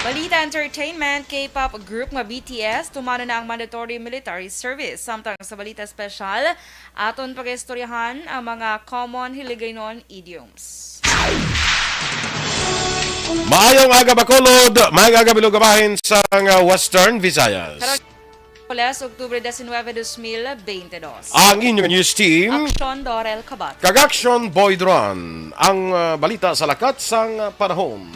Balita Entertainment, K-pop group nga BTS tumano na ang mandatory military service. Samtang sa Balita Special, aton pag-istoryahan ang mga common Hiligaynon idioms. Maayong aga Bacolod, maayong aga Bilugabahin sa Western Visayas. Karolas, Oktubre 19, 2022. Ang inyong news team, Aksyon Dorel Kabat. Kagaksyon Boyd Ron, ang balita sa lakat sang panahon.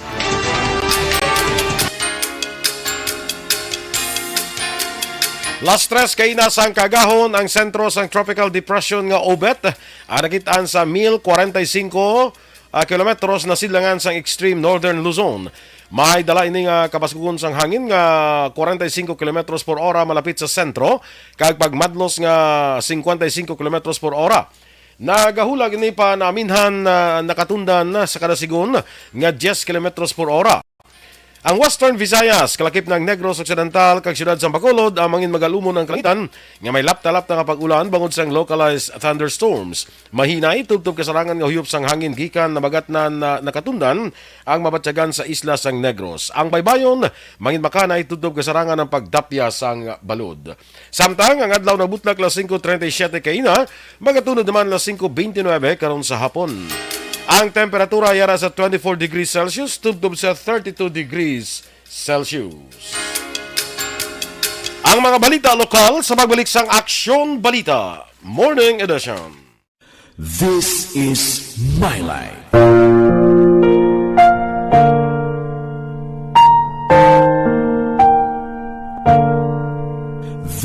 Last stress kay nasang kagahon ang sentro sang tropical depression nga Obet. Nakitaan sa 1,045 kilometros na silangan sang extreme northern Luzon. May dala ini nga kabaskugon sang hangin nga 45 kilometros per ora malapit sa sentro kag pagmadlos nga 55 kilometros per ora. Nagahulag ini pa naminhan nakatundan sa kada sigon nga 10 kilometros per ora. Ang Western Visayas, kalakip ng Negros Occidental, kag siyudad sa Bacolod, ang mangin magalumon ng kalangitan nga may lapta-lapta nga pag-ulan bangod sang localized thunderstorms. Mahinay, tubtob kasarangan nga huyop sang hangin gikan na bagat na nakatundan ang mabatyagan sa isla sang Negros. Ang baybayon, mangin makanay, tubtob kasarangan ng pagdapya sang balod. Samtang, ang adlaw na butlak las 5:37 kaina, magatunod naman las 5:29 karon sa hapon. Ang temperatura yara sa 24 degrees Celsius, tubtob sa 32 degrees Celsius. Ang mga balita lokal sa pagbalik sang Aksyon Balita Morning Edition. This is My Life.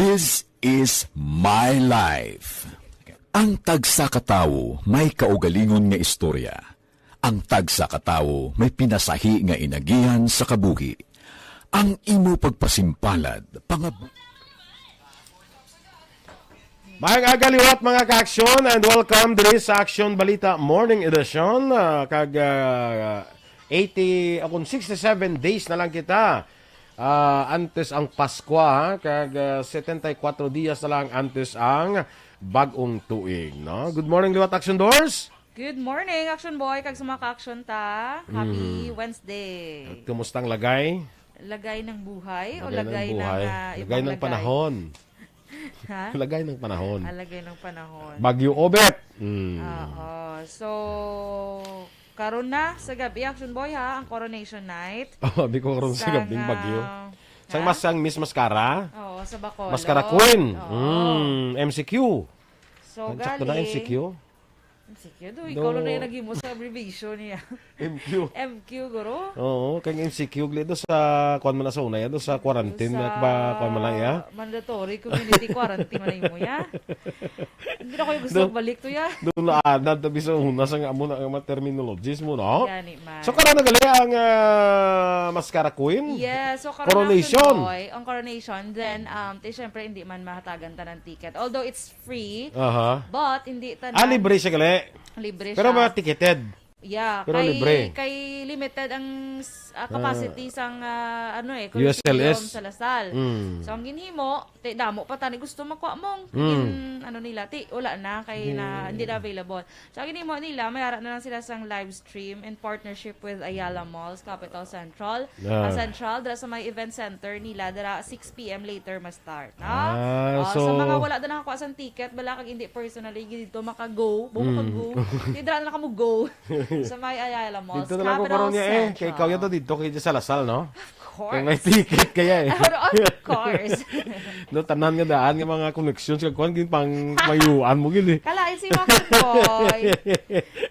This is My Life. Ang tagsa katawo may kaugalingon nga istorya. Ang tagsa katawo may pinasahi nga inagihan sa kabuhi. Ang imo pagpasimpalad, Mahang aga liwat mga ka-aksyon and welcome diri sa Aksyon Balita Morning Edition. Kag 67 days na lang kita. Antes ang Pasko, kag 74 dias na lang antes ang bagong tuig, no? Good morning, liwat Action Doors. Good morning, Action Boy. Kag sumaka action ta. Happy Wednesday. At kumusta ang lagay? Lagay ng buhay o Lagay lagay ng buhay. ng Lagay ng panahon. Ha? Lagay ng panahon. Lagay ng panahon. Bagyo Obet. Oo. So, karon na sa gabi, Action Boy, ha? Ang Coronation Night. Oh, di ko karon sa gabing bagyo. Sang masang Miss Mascara? Oo, sa Bacolod. Mascara Queen. Oo. MCQ. So, Check ko na MCQ. MCQ, ikaw lang na yung naging mo sa abbreviation niya. MQ. MQ, guro? Oo, kay MCQ glido sa kuan man na sa una do sa quarantine na ba kuan man lang ya. Mandatory community quarantine man mo ya. Hindi na ko yung gusto balik to ya. Doon na anad tabi sa una sa nga mo na mga terminologies mo no. Yani man. So karon nagali ang Mascara Queen. Yeah, so Coronation. Boy, ang coronation then syempre hindi man mahatagan ta ng ticket. Although it's free, Aha. but hindi ta Libre siya gali. libre Pero siya. mga ticketed. Yeah, Pero libre. kay limited ang capacity sang USLS. Coliseum sa Lasal. Mm. So ang ginhimo, damo pa tani gusto makuha mong nila wala na kay na hindi na available. So ang ginhimo nila mayara na lang sila sang live stream in partnership with Ayala Malls, Capital Central. Central dira sa may event center nila dira 6 PM later ma-start. So mga wala na nakakuha sang ticket bala kag hindi personally dito maka-go, maka-go. Di dira na kamo go. Sa may Ayala Malls. Dito na lang ko karon niya kay ikaw yato dito kay sa Lasal no. Of course. Kay may ticket kaya Of course. No tanan nga daan nga mga connections kag kuan gid pang mayuan mo gid. Kalain si Mama Boy.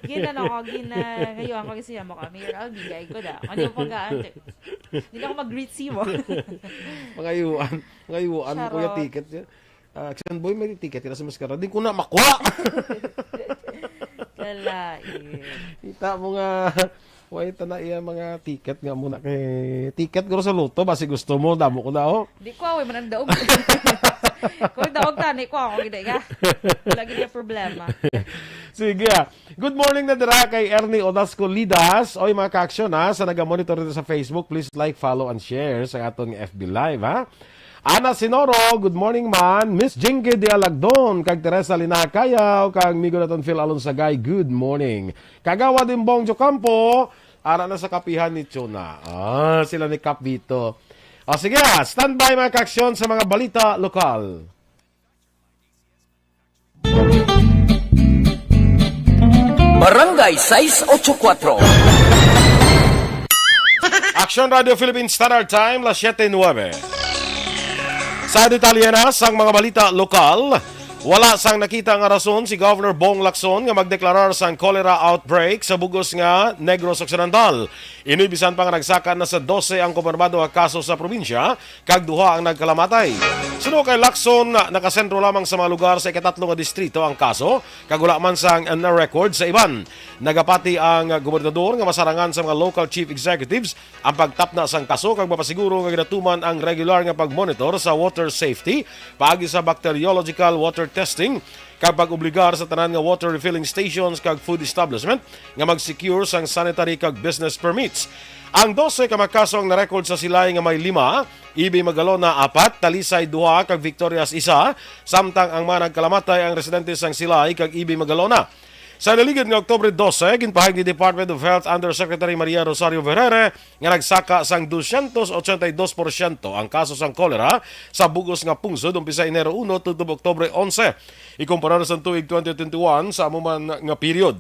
Ngayon ako siya mo kami. I'll bigay ko da. Ano yung pagkaan? Hindi na ako mag-greet si mo. Mga yuan mo kuya ticket. Action Boy may ticket kira sa Mascara. Di ko na makuha. Kalain. Kita mo nga wait na iya mga ticket nga muna kay ticket ko sa loto basi gusto mo damo ko daw. Di ko away man ang daog. Kung daog tani ko ako gid ka. Lagi na problema. Sige. Good morning na dira kay Ernie Odasco Lidas. Oy mga ka-action sa naga-monitor dito sa Facebook, please like, follow and share sa aton FB Live ha. Ana Sinoro, good morning man. Miss Jinky de Alagdon, kag Teresa Linakayaw, kag Migo naton Phil Alonsagay, good morning. Kagawa din Bong Jocampo, Ara na sa kapihan ni Chona. Sila ni Kap dito. Sige standby mga kaaksyon sa mga balita lokal. Barangay 684. Action Radio Philippines Standard Time, las 7:09. Sa detalye na sang mga balita lokal, wala sang nakita nga rason si Governor Bong Lacson nga magdeklarar sang cholera outbreak sa bugos nga Negros Occidental. Inibisan pa nga nagsaka na sa 12 ang kumpirmado nga kaso sa probinsya, kag duha ang nagkalamatay. Suno kay Lacson, nakasentro lamang sa mga lugar sa ikatatlo nga distrito ang kaso, kag wala man sang na-record sa iban. Nagapati ang gobernador nga masarangan sa mga local chief executives ang pagtapna sang kaso kag mapasiguro nga ginatuman ang regular nga pagmonitor sa water safety paagi sa bacteriological water testing kapag obligar sa tanan nga water refilling stations kag food establishment nga mag-secure sang sanitary kag business permits. Ang 12 ka mga kaso ang na-record sa Silay nga may 5, Ibi Magalona 4, Talisay 2 kag Victorias 1, samtang ang mga nagkalamatay ang residente sang Silay kag Ibi Magalona. Sa naligid ng Oktubre 12, ginpahag ni Department of Health Undersecretary Maria Rosario Vergere nga nagsaka sang 282% ang kaso sang kolera sa bugos nga pungsod umpisa Enero 1 tutob Oktubre 11. Ikumpara sa tuig 2021 sa amuman nga period.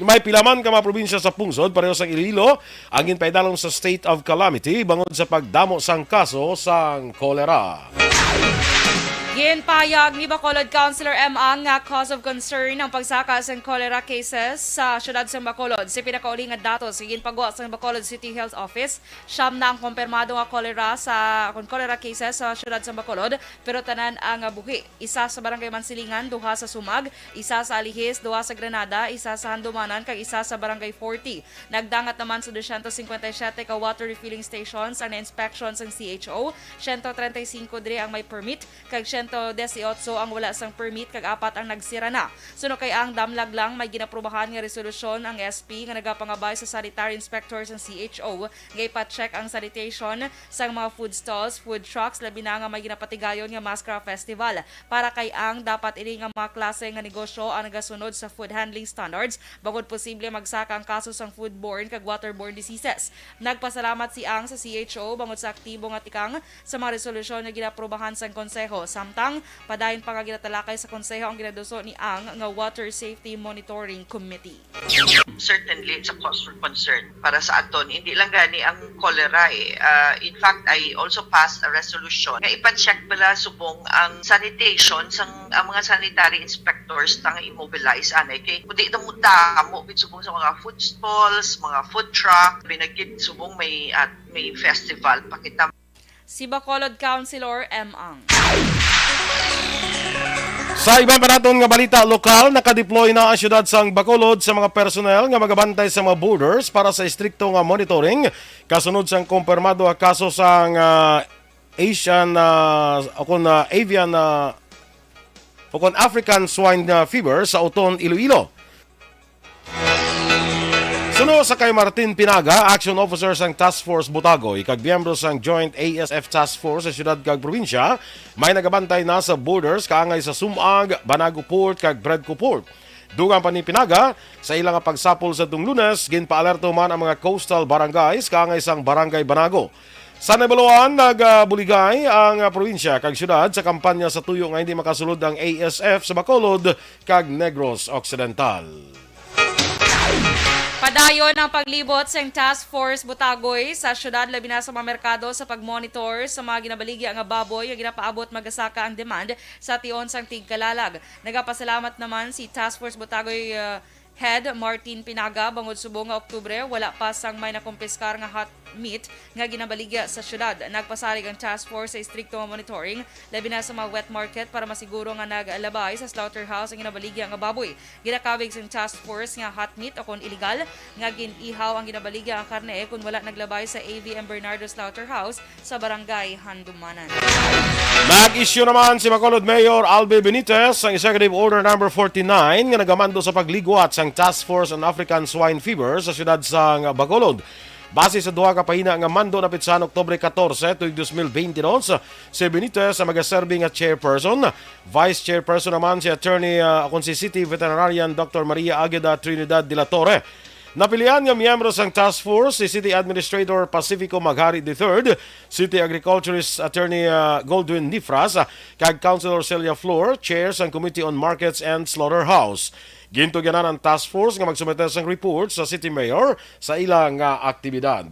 May pilaman ka mga probinsya sa pungsod pareho sang Iloilo ang ginpaidalom sa state of calamity bangod sa pagdamo sang kaso sang kolera. Ginpahayag ni Bacolod Councilor M. Ang nga cause of concern ang pagsaka sa cholera cases sa syudad sa Bacolod. Si pinakauling nga datos ginpagawa sa Bacolod City Health Office, siyam na ang kumpirmado nga cholera cases sa syudad sa Bacolod, pero tanan ang buhi. Isa sa Barangay Mansilingan, duha sa Sumag, isa sa Alihis, duha sa Granada, isa sa Handumanan, kag isa sa Barangay 40. Nagdangat naman sa 257 ka water refilling stations ang na-inspections ng CHO, 135 diri ang may permit, kag 118 ang wala sang permit kag 4 ang nagsira na. Suno kay ang damlag lang may ginaprubahan nga resolusyon ang SP nga nagapangabay sa sanitary inspectors ng CHO nga ipa-check ang sanitation sa mga food stalls, food trucks, labi na nga may ginapatigayon nga Mascara Festival. Para kay ang dapat ini nga mga klase nga negosyo ang nagasunod sa food handling standards bagod posible magsaka ang kaso sang foodborne kag waterborne diseases. Nagpasalamat si ang sa CHO bangod sa aktibo nga tikang sa mga resolusyon nga ginaprubahan sang konseho. Samtang padayon pa nga ginatalakay sa konseho ang ginaduso ni ang nga Water Safety Monitoring Committee. Certainly, it's a cause for concern para sa aton. Hindi lang gani ang cholera eh. In fact, I also passed a resolution nga ipa-check pala subong ang sanitation ang mga sanitary inspectors na immobilize anay kay kundi na mo damo subong sa mga food stalls, mga food truck, binagid subong may festival pakita. Si Bacolod Councilor M. Ang. Sa ibang panaton nga balita lokal, nakadeploy na ang syudad sang Bacolod sa mga personnel nga magabantay sa mga borders para sa istrikto nga monitoring kasunod sang kumpirmado nga kaso sang African swine fever sa Uton, Iloilo. Suno sa kay Martin Pinaga, Action Officer sang Task Force Butagoy, kag miyembro sang Joint ASF Task Force sa syudad kag probinsya, may nagabantay na sa borders kaangay sa Sumag, Banago Port kag Bredco Port. Dugang pa ni Pinaga, sa ilang pagsapol sa tung Lunes, ginpaalerto man ang mga coastal barangays kaangay sang Barangay Banago. Sa Nebuluan, nagbuligay ang probinsya kag syudad sa kampanya sa tuyo nga hindi makasulod ang ASF sa Bacolod kag Negros Occidental. Padayon ang paglibot sa Task Force Butagoy sa syudad labi na sa mga merkado sa pagmonitor sa mga ginabaligi nga baboy nga ginapaabot magasaka ang demand sa tion sang tigkalalag. Nagapasalamat naman si Task Force Butagoy Head Martin Pinaga bangod subong nga Oktubre wala pa sang may nakumpiskar nga hot meat nga ginabaligya sa syudad. Nagpasalig ang task force sa istrikto nga monitoring labi na sa mga wet market para masiguro nga nagalabay sa slaughterhouse ang ginabaligya nga baboy. Ginakawig sang task force nga hot meat o kung illegal nga ginihaw ang ginabaligya ang karne kung wala naglabay sa AVM Bernardo Slaughterhouse sa Barangay Handumanan. Nag-issue naman si Bacolod Mayor Albe Benitez ang Executive Order No. 49 nga nagamando sa pagligwat sang Task Force on African Swine Fever sa syudad sang Bacolod. Base sa duha ka pahina nga mando na pitsan Oktubre 14 tuig 2022, si Benitez ang magaserbi nga chairperson. Vice chairperson naman si Attorney si City Veterinarian Dr. Maria Agueda Trinidad de la Torre. Napilian nga miyembro sang task force si City Administrator Pacifico Maghari III, City Agriculturist Attorney Goldwyn Nifras, kag Councilor Celia Flor, Chair sang Committee on Markets and Slaughterhouse. Gintugyanan ang task force nga magsumite sang report sa City Mayor sa ilang aktibidad.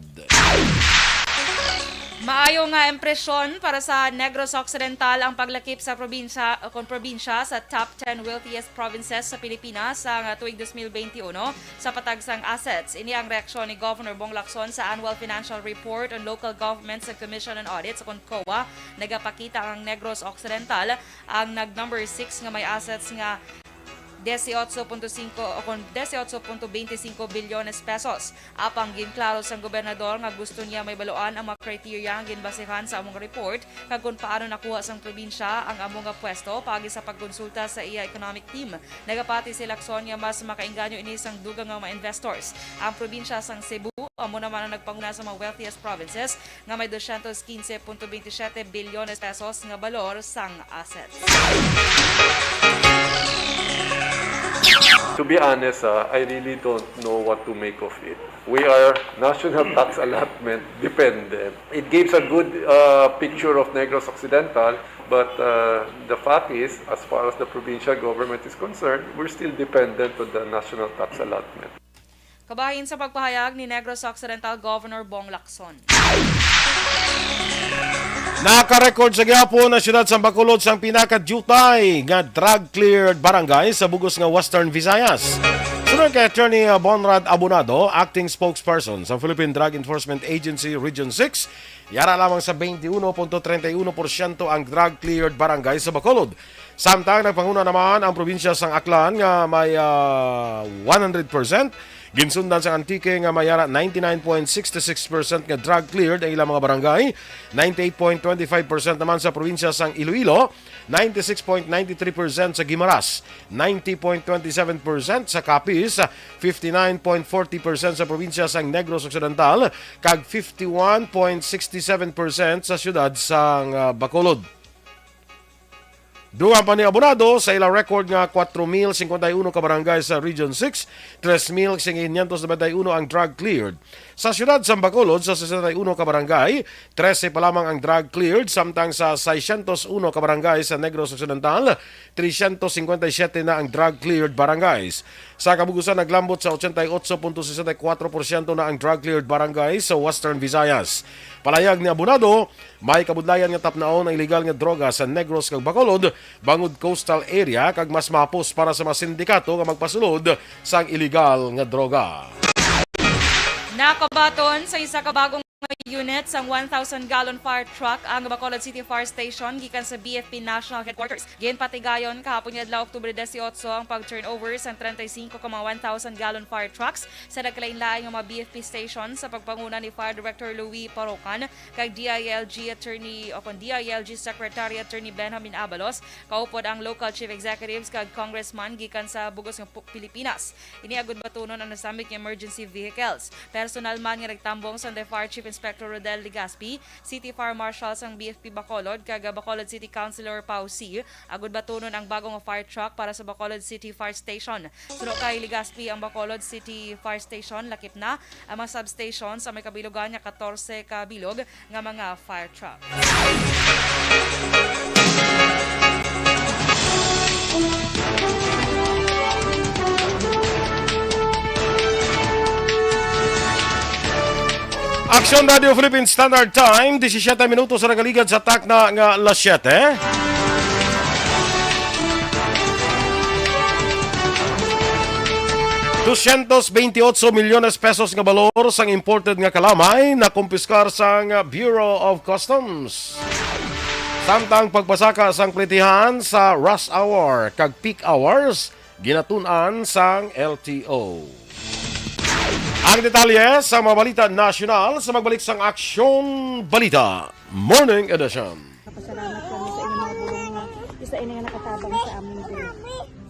Maayo nga impresyon para sa Negros Occidental ang paglakip sa probinsya sa top 10 wealthiest provinces sa Pilipinas sa tuig 2021 sa patagsang assets. Ini ang reaksyon ni Governor Bong Lacson sa Annual Financial Report on Local Governments and Commission on Audit sa COA. Nagapakita ang Negros Occidental ang nag-number 6 nga may assets nga 18.25 bilyones pesos. Apang ginklaro sang gobernador nga gusto niya may baluan ang mga kriteria ang ginbasihan sa among report kag kung paano nakuha sang probinsya ang among nga pwesto pagi sa pagkonsulta sa iya economic team. Nagapati si Lacson nga mas makainganyo ini sang dugang nga mga investors. Ang probinsya sang Cebu amo naman ang nagpanguna sa mga wealthiest provinces nga may 215.27 bilyones pesos nga balor sang assets. To be honest, I really don't know what to make of it. We are national tax allotment dependent. It gives a good picture of Negros Occidental, but the fact is, as far as the provincial government is concerned, we're still dependent on the national tax allotment. Kabahin sa pagpahayag ni Negros Occidental Governor Bong Lacson. Nakarecord sa gyapon na siyudad sa Bacolod sang pinaka-jutay nga drug-cleared barangay sa bugos nga Western Visayas. Sunod kay Attorney Bonrad Abonado, acting spokesperson sa Philippine Drug Enforcement Agency Region 6, yara lamang sa 21.31% ang drug-cleared barangay sa Bacolod. Samtang nagpanguna naman ang probinsya sang Aklan nga may 100%. Ginsundan sa Antique nga mayara 99.66% nga drug cleared ang ilang mga barangay, 98.25% naman sa probinsya sang Iloilo, 96.93% sa Guimaras, 90.27% sa Capiz, 59.40% sa probinsya sang Negros Occidental, kag 51.67% sa siyudad sang Bacolod. Dugang pa ni Abonado sa ilang record nga 4,051 ka barangay sa Region 6, 3,591 ang drug cleared. Sa siyudad sa Bacolod, sa 61 ka barangay, 13 pa lamang ang drug cleared, samtang sa 601 ka barangay sa Negros Occidental, 357 na ang drug cleared barangays. Sa kabugusan, naglambot sa 88.64% na ang drug cleared barangay sa Western Visayas. Palayag ni Abonado, may kabudlayan nga tapnaon ang illegal nga droga sa Negros kag Bacolod, bangod coastal area kag mas mapos para sa mga sindikato nga magpasulod sa illegal nga droga. Nakabaton sa isa ka bagong unit sang 1,000-gallon fire truck ang Bacolod City Fire Station gikan sa BFP National Headquarters. Ginpatigayon kahapon adlaw Oktubre 18 ang pag-turnover sang 35 ka mga 1,000-gallon fire trucks sa nagkalain-laing nga mga BFP station sa pagpanguna ni Fire Director Louis Parocan kag DILG Secretary Attorney Benjamin Abalos, kaupod ang local chief executives kag congressman gikan sa bugos ng Pilipinas. Iniagod batunon ang nasamit nga emergency vehicles. Personal man nga nagtambong sa Fire Chief Inspector Rodel Legaspi, City Fire Marshal sang BFP Bacolod, kag Bacolod City Councilor Pau C. Agud batunon ang bagong fire truck para sa Bacolod City Fire Station. Suno kay Legaspi ang Bacolod City Fire Station, lakip na ang mga substation sa may kabilugan niya 14 kabilog nga mga fire truck. Action Radio Philippine Standard Time, 17 minutos sa nagaligad sa takna nga alas 7. $228 milyones pesos nga balor sang imported nga kalamay na kumpiskar sang Bureau of Customs. Samtang pagpasaka sang pretihan sa rush hour kag peak hours ginatun-an sang LTO. Ang detalye sa mga balita nasyonal sa magbalik sang Aksyon Balita Morning Edition. Pasalamat kami sa inyong mga bulong na isa ini nga nakatabang sa aming Diyos.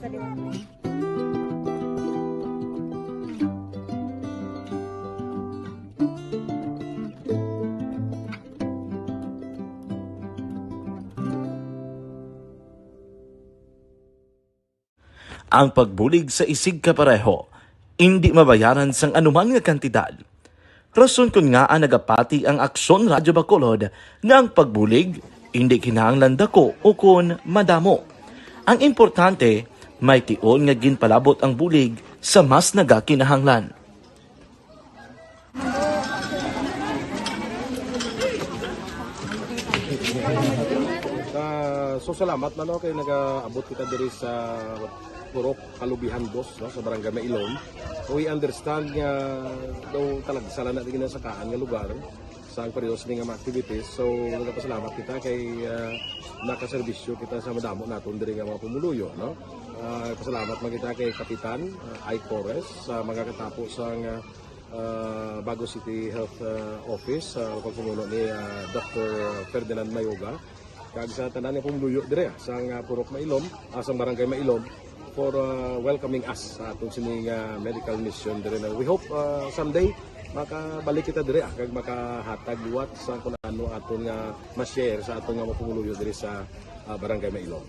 Sa ang pagbulig sa isig kapareho hindi mabayaran sang anuman nga kantidad. Rason kun nga ang nagapati ang Aksyon Radyo Bacolod nga ang pagbulig hindi kinahanglan dako o kun madamo. Ang importante, may tion nga ginpalabot ang bulig sa mas nagakinahanglan. So salamat na kay nag-abot kita diri sa Purok Kalubihan Boss, no, sa Barangay Mailom. So we understand nga daw talaga sala na din sa kaan nga lugar sa periyos ni nga mga activities. So nagpasalamat kita kay nakaserbisyo kita sa madamo naton diri nga mga pumuluyo, no. Pasalamat man kita kay Kapitan I. Torres sa magkakatapos ang Bago City Health Office sa pagpumuno ni Dr. Ferdinand Mayoga. Kag sa tanan nga pumuluyo dire sa Purok Mailom, sa Barangay Mailom for welcoming us sa atong sining medical mission dire. We hope someday makabalik kita dire kag makahatag liwat sa kung ano aton nga ma-share sa aton nga mapumuluyo dire sa Barangay Mailom.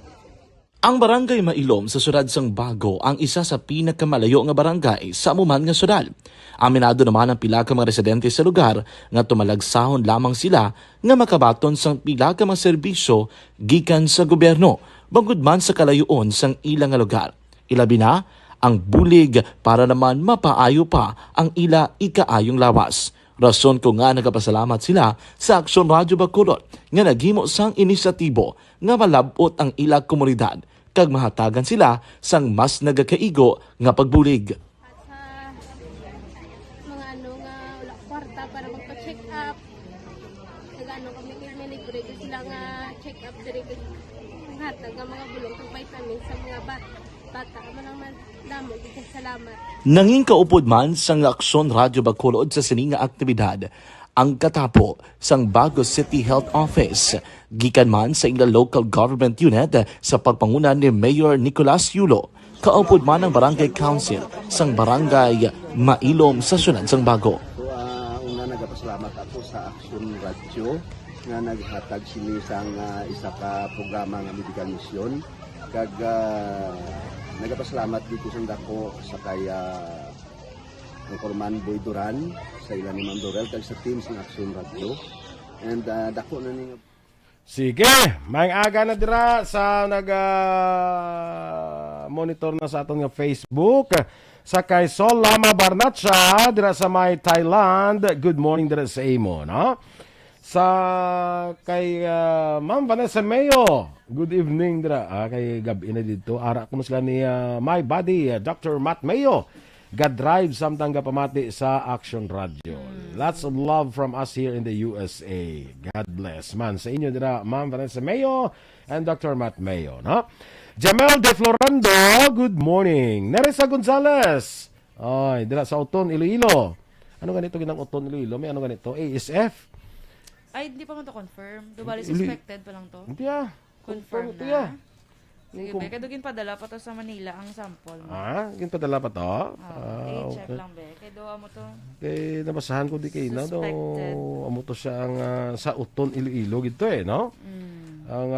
Ang Barangay Mailom sa syudad sang Bago ang isa sa pinakamalayo nga barangay sa amuman nga syudad. Aminado naman ang pila ka mga residente sa lugar nga tumalagsahon lamang sila nga makabaton sang pila ka mga serbisyo gikan sa gobyerno bangod man sa kalayuon sang ilang nga lugar. Ilabi na ang bulig para naman mapaayo pa ang ila ikaayong lawas. Rason ko nga nagapasalamat sila sa Aksyon Radyo Bacolod nga naghimo sang inisyatibo nga malabot ang ila komunidad kag mahatagan sila sang mas nagakaigo nga pagbulig. At sa mga nga wala kwarta para magpa-check up. Nagano kami libre ko sila nga check up diri ko hatag nga mga bulong kag vitamins sa mga bata man naman damo kita salamat. Nanging kaupod man sang Aksyon Radyo Bacolod sa sining nga aktibidad ang katapo sang Bago City Health Office gikan man sa ila local government unit sa pagpanguna ni Mayor Nicolas Yulo. Kaupod man ang Barangay Council sang Barangay Mailom sa syudad sang Bago. So una nagapasalamat ako sa Aksyon Radyo nga naghatag sini sang isa ka programa nga medical mission kag nagapasalamat dito sa dako sa kaya ang Corman Boy Duran sa ilan ni Ma'am Dorel kag sa team sa Aksyon Radio and dako na ni. Sige, may aga na dira sa monitor na sa aton nga Facebook sa kay Sol Lama Barnacha dira sa may Thailand. Good morning dira sa imo, no? Sa kay Ma'am Vanessa Mayo. Good evening dira kay gabi na dito. Ara ko sila ni my buddy Dr. Matt Mayo. God drive samtang pamati sa Action Radio. Lots of love from us here in the USA. God bless. Man, sa inyo dira, Ma'am Vanessa Mayo and Dr. Matt Mayo, no? Jamel De Florando, good morning. Nerissa Gonzalez. Ay, dira sa Uton, Iloilo. Ano ganito ginang Uton, Iloilo? May ano ganito? ASF? Ay, hindi pa man to confirm. Dubali suspected pa lang to. Hindi Confirm ito na. Sige, be. Kadugin padala pa to sa Manila ang sample mo. Ginpadala pa to? I-check lang, be. Kaya doa mo to. Kaya nabasahan ko di kayo na daw. Suspected. Amo to siya ang sa Uton, Iloilo. Gito no? Ang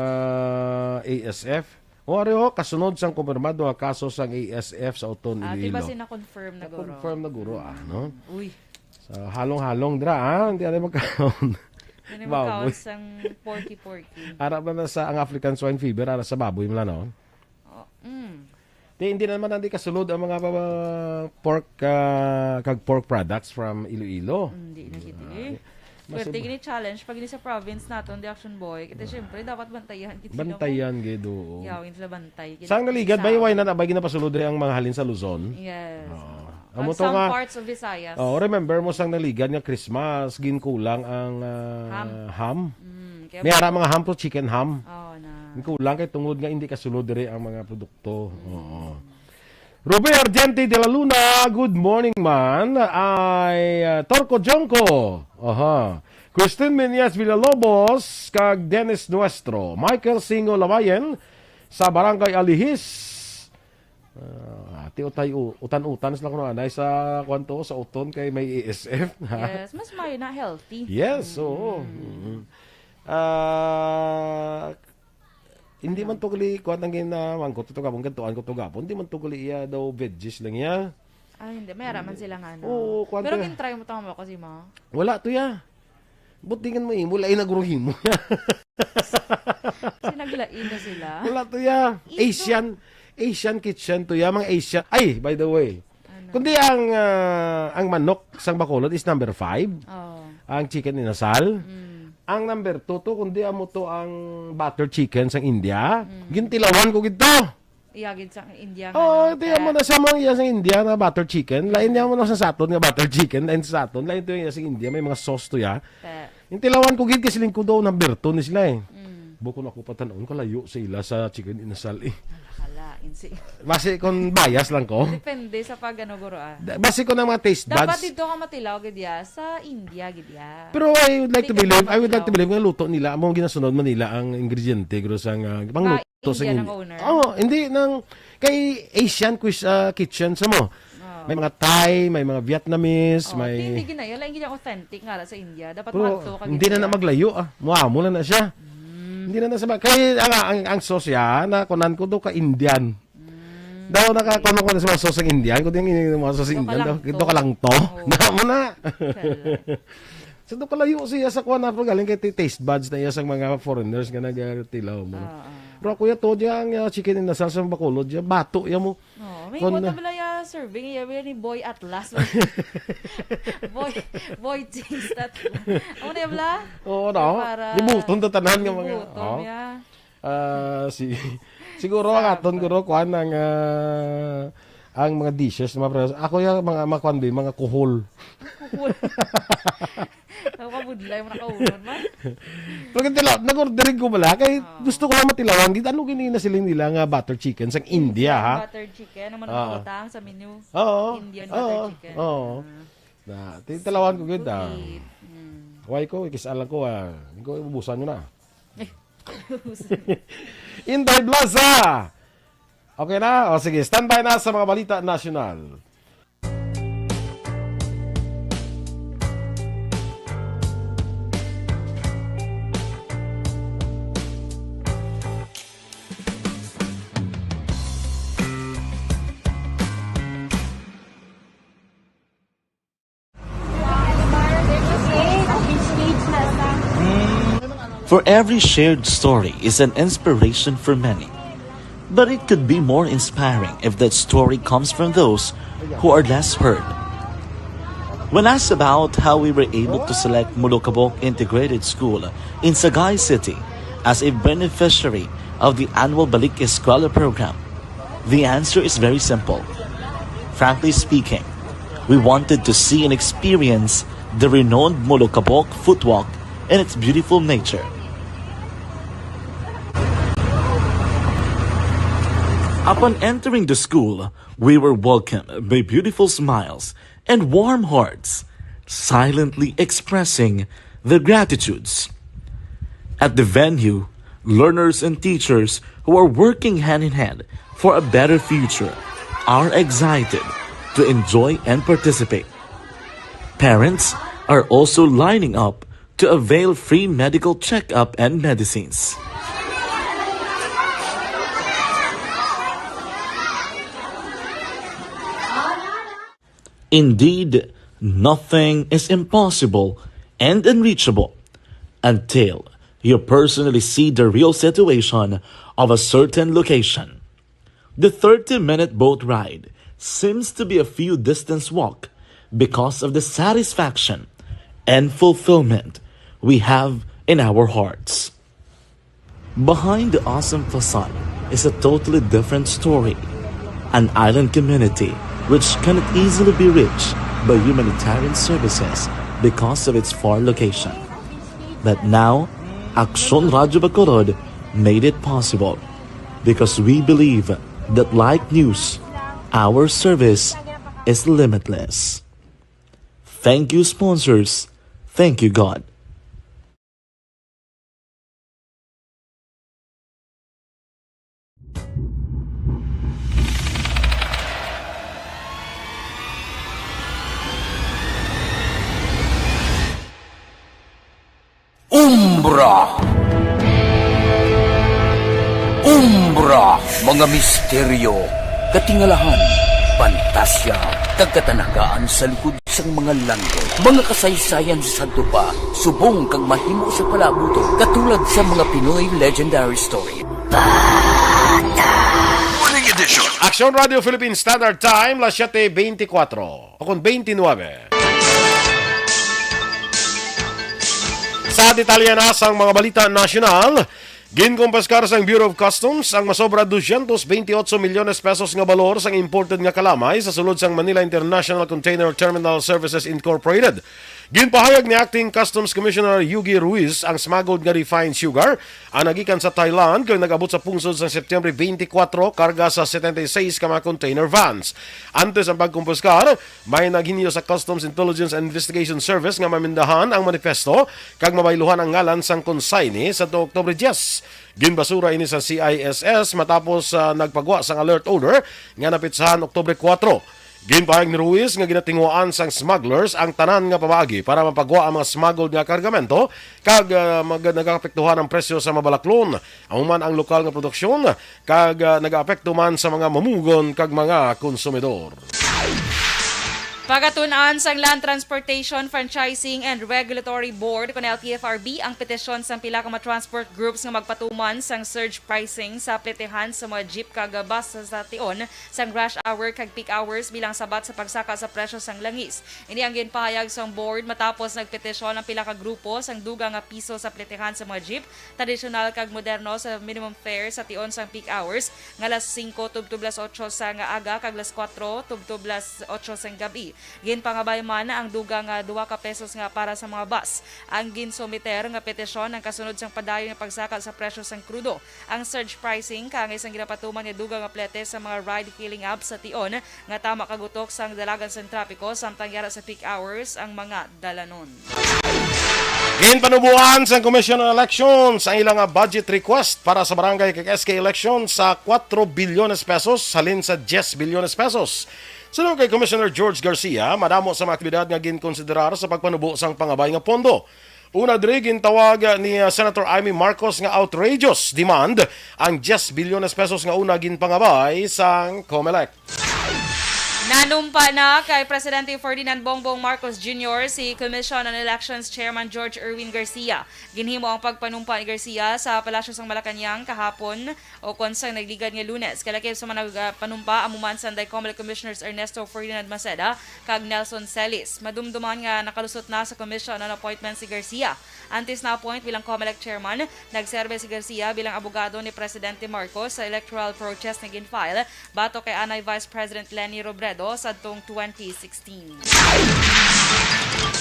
ASF. O ariho, kasunod sang kumpirmado ang kaso sang ASF sa Uton, Iloilo. Diba na-confirm na guro? Confirm na guro, no? Uy. So, halong-halong dra, hindi na magkaon. Hindi magkaon sang porky-porky. Ara ba na sa ang African swine fever, ara sa baboy mo lang, no? Hindi naman hindi kasunod ang mga pork kag pork products from Iloilo. Hindi na kita Swerte gini challenge pag ini sa province naton di Action Boy. Kita syempre dapat bantayan kita. Bantayan gido. Yawin sila bantay. Sang naligad ba iway na ba ginapasulod rin ang mga halin sa Luzon? Yes. Some parts of Visayas. Remember mo sang naligad nga Christmas ginkulang ang ham. May ara mga ham to chicken ham. Na. Ginkulang kay tungod nga hindi kasulod rin ang mga produkto. Ruby Argente de la Luna, good morning man. Ay Torco Jonco. Christine Menyas Villalobos kag Dennis Nuestro. Michael Singo Lavayen sa Barangay Alihis. Utay utan-utan sila kuno anay sa kwanto sa Uton kay may ASF. Yes, mas may na healthy. Yes, oo. Hindi man tugali kuan ang ginamang ko to gapon gantuan ko to gapon. Hindi man tugali iya daw veggies lang ya. Ay, hindi. May araman sila nga, no? Oo, kwan Pero to. gin-try mo tama kasi, ma. Wala to ya. Butingan mo imo, lain naguruhin mo. Sinaglain na sila. Wala to ya. Asian kitchen to ya, mga Asian. Ay, by the way. Kundi ang manok sang Bacolod is number 5. Oh. Ang chicken inasal. Ang number 2 to, kundi amo to ang butter chicken sang India. Gintilawan ko gito. Iyagid sa India nga. Oh, no? ito mo na sa mga iya sa India na butter chicken. Lain niya mo na sa saton nga butter chicken. Lain sa saton. Lain to yung sa India. May mga sauce to ya. Yung tilawan ko gid kasi lingko daw number 2 ni sila eh. Buko na ko patanon kalayo sa ila sa chicken inasal eh. Nakalain si. Base kon bias lang ko. Depende sa pagano guro ah. Base ko ng mga taste buds. Dapat dito ka matilaw gidya sa India gidya. Pero I would like to Hindi ka believe, I would like to matilaw. believe nga luto nila, among ginasunod man nila ang ingrediente gro sang pangluto sa India ng owner. Oh, hindi nang kay Asian kitchen sa mo. May mga Thai, may mga Vietnamese, Hindi may gina yun. Lain gina authentic nga sa India. Dapat pero mato ka hindi na maglayo ah. Muamo na siya. Hindi na sa kay ang sauce ya na kunan ko do ka Indian. Daw nakakuno ko sa mga sauce ng Indian, kundi ang mga sauce ng Indian daw. Ito ka lang to. Na mo na. So do kalayo siya sa kuan na galing kay taste buds na iya sang mga foreigners nga nagatilaw mo. Pero kuya to diya ang chicken inasal sa Bacolod diya bato ya mo. May Kon- kota bala ya serving ya ni Boy Atlas. boy things that. Ano na bala? Oo no. Para- Libuton to tanan nga mga. Libuton, ya. Siguro ang aton guro kuan ang mga dishes na mga ako yung mga kuan ba, mga kuhol. Ako kabudlay mo nakaunon man. Pero ganito nag-ordering ko bala kay gusto ko lang matilawan dito ano ginina siling nila nga butter chicken sang India ha. Butter chicken naman ang utang sa menu. Oo. Indian butter chicken. Oo. Na titilawan ko gid ah. Eat. Why ko kisalan ko Ko ibubusan nyo na. Inday Plaza. Okay na? O sige, standby na sa mga balita nasyonal. For every shared story is an inspiration for many. But it could be more inspiring if that story comes from those who are less heard. When asked about how we were able to select Mulukabok Integrated School in Sagay City as a beneficiary of the annual Balik Eskwela program, the answer is very simple. Frankly speaking, we wanted to see and experience the renowned Mulukabok footwalk in its beautiful nature. Upon entering the school, we were welcomed by beautiful smiles and warm hearts, silently expressing their gratitudes. At the venue, learners and teachers who are working hand in hand for a better future are excited to enjoy and participate. Parents are also lining up to avail free medical checkup and medicines. Indeed, nothing is impossible and unreachable until you personally see the real situation of a certain location. The 30-minute boat ride seems to be a few distance walk because of the satisfaction and fulfillment we have in our hearts. Behind the awesome facade is a totally different story. An island community which cannot easily be reached by humanitarian services because of its far location. But now, Aksyon Radyo Bacolod made it possible because we believe that like news, our service is limitless. Thank you, sponsors. Thank you, God. Umbra! Umbra! Mga misteryo, katingalahan, pantasya, Tagkatanagaan sa likod sang mga landod, mga kasaysayan sa dupa, subong kag mahimo sa palabuto, katulad sa mga Pinoy legendary story. Morning edition. Action Radio Philippines Standard Time, las 7:24 o con 29. Sa detalye na sang mga balita nasyonal, ginkumpiskar sang Bureau of Customs ang masobra 228 milyones pesos nga balor sang imported nga kalamay sa sulod sang Manila International Container Terminal Services Incorporated. Ginpahayag ni Acting Customs Commissioner Yugi Ruiz ang smuggled nga refined sugar ang nagikan sa Thailand kung nag-abot sa pungsod sa Setyembre 24 karga sa 76 ka mga container vans. Antes ang pagkumpiskar, may naghinyo sa Customs Intelligence and Investigation Service nga mamindahan ang manifesto kag mabayluhan ang ngalan sang consignee sa Oktubre 10. Ginbasura ini sa CISS matapos nagpagwa sang alert order nga napitsahan Oktubre 4. Ginpahayag ni Ruiz nga ginatinguan sang smugglers ang tanan nga pamaagi para mapagwa ang mga smuggled nga kargamento kag nagapektuhan ang presyo sa mabalaklon. Amuman ang lokal nga produksyon kag nagaapekto man sa mga mamugon kag mga konsumidor. Pagatunan sang Land Transportation, Franchising and Regulatory Board kon LTFRB ang petisyon sang pila ka mga transport groups nga magpatuman sang surge pricing sa pletehan sa mga jeep kag bus sa tion sang rush hour kag peak hours bilang sabat sa pagsaka sa presyo sang langis. Ini ang ginpahayag sang board matapos nagpetisyon ang pila ka grupo sang dugang nga piso sa pletehan sa mga jeep, tradisyonal kag moderno sa minimum fare sa tion sang peak hours nga alas 5 tubtob las 8 sa nga aga kag alas 4 tubtob las 8 sang gabi. Ginpangabay man ang dugang nga 2 ka pesos nga para sa mga bus. Ang ginsumiter nga petisyon ang kasunod sang padayon nga pagsaka sa presyo sang krudo. Ang surge pricing kang isang ginapatuman nga dugang nga plete sa mga ride-hailing apps sa tion nga tama kagutok sang dalagan sang trapiko samtang yara sa peak hours ang mga dalanon. Ginpanubuan sang Commission on Elections ang ilang budget request para sa barangay kag SK election sa 4 bilyones pesos halin sa 10 bilyones pesos. Sunod kay Commissioner George Garcia, madamo sa mga aktibidad nga ginkonsiderar sa pagpanubo sang pangabay nga pondo. Una diri gintawag ni Senator Amy Marcos nga outrageous demand ang 10 bilyones pesos nga una ginpangabay sang COMELEC. Nanumpa na kay Presidente Ferdinand Bongbong Marcos Jr. si Commission on Elections Chairman George Erwin Garcia. Ginhimo ang pagpanumpa ni Garcia sa Palasyo sang Malacañang kahapon o konsang nagligad nga Lunes. Kalakip sa mga panumpa amuman sa COMELEC Commissioners Ernesto Ferdinand Maceda kag Nelson Celis. Madumduman nga nakalusot na sa Commission on Appointment si Garcia. Antes na appoint bilang COMELEC Chairman, nagserbe si Garcia bilang abogado ni Presidente Marcos sa electoral protest na ginfile bato kay Anay Vice President Leni Robredo sa tong 2016.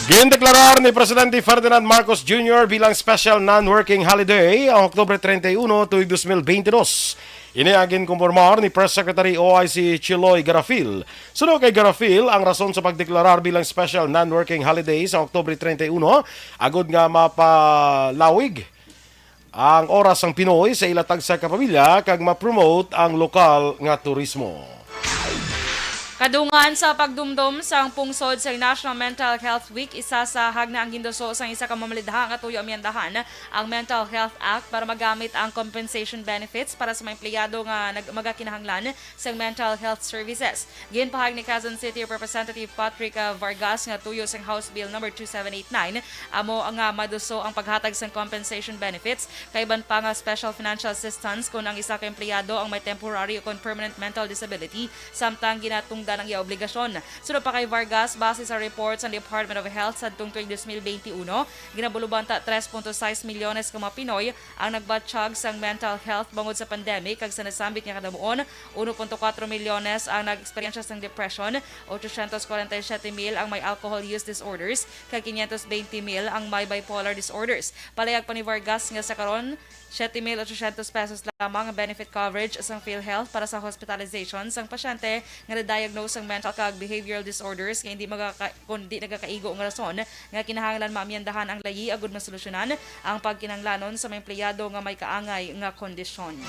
Gindeklarar ni Presidente Ferdinand Marcos Jr. bilang special non-working holiday ang Oktubre 31 tuig 2022. Ini ang ginkumpirmar ni Press Secretary OIC Chiloy Garafil. Sunod kay Garafil, ang rason sa pagdeklarar bilang special non-working holiday sa Oktubre 31 agud nga mapalawig ang oras ng Pinoy sa ilatag sa kapamilya kag ma-promote ang lokal nga turismo. Kadungan sa pagdumdum sa pungsod sa National Mental Health Week, isa sa hagna ang gindoso sa isa ka mamalidha nga tuyo amyandahan ang Mental Health Act para magamit ang compensation benefits para sa mga empleyado nga magakinahanglan sa mental health services. Ginpahayag ni Quezon City Representative Patrick Vargas nga tuyo sa House Bill number 2789 amo nga maduso ang paghatag sa compensation benefits kay ban pa nga special financial assistance kung ang isa ka empleyado ang may temporary o permanent mental disability samtang ginatungdan ang iya obligasyon. Sunod pa kay Vargas, base sa reports ng Department of Health sa tuong 2021, ginabuluban ta 3.6 milyones ka mga Pinoy ang nagbatsyag sa mental health bangod sa pandemic kag sa nasambit nga kadamuon, 1.4 milyones ang nag-experience ng depression, 847,000 ang may alcohol use disorders, kag 520,000 ang may bipolar disorders. Palayag pa ni Vargas nga sa karon 7,800 pesos lamang ang benefit coverage sa PhilHealth para sa hospitalization sang pasyente nga na-diagnose ang mental kag behavioral disorders kaya hindi kundi nagakaigo nga rason nga kinahanglan maamyandahan ang layi agud masolusyonan ang pagkinahanglanon sa mga empleyado nga may kaangay nga kondisyon.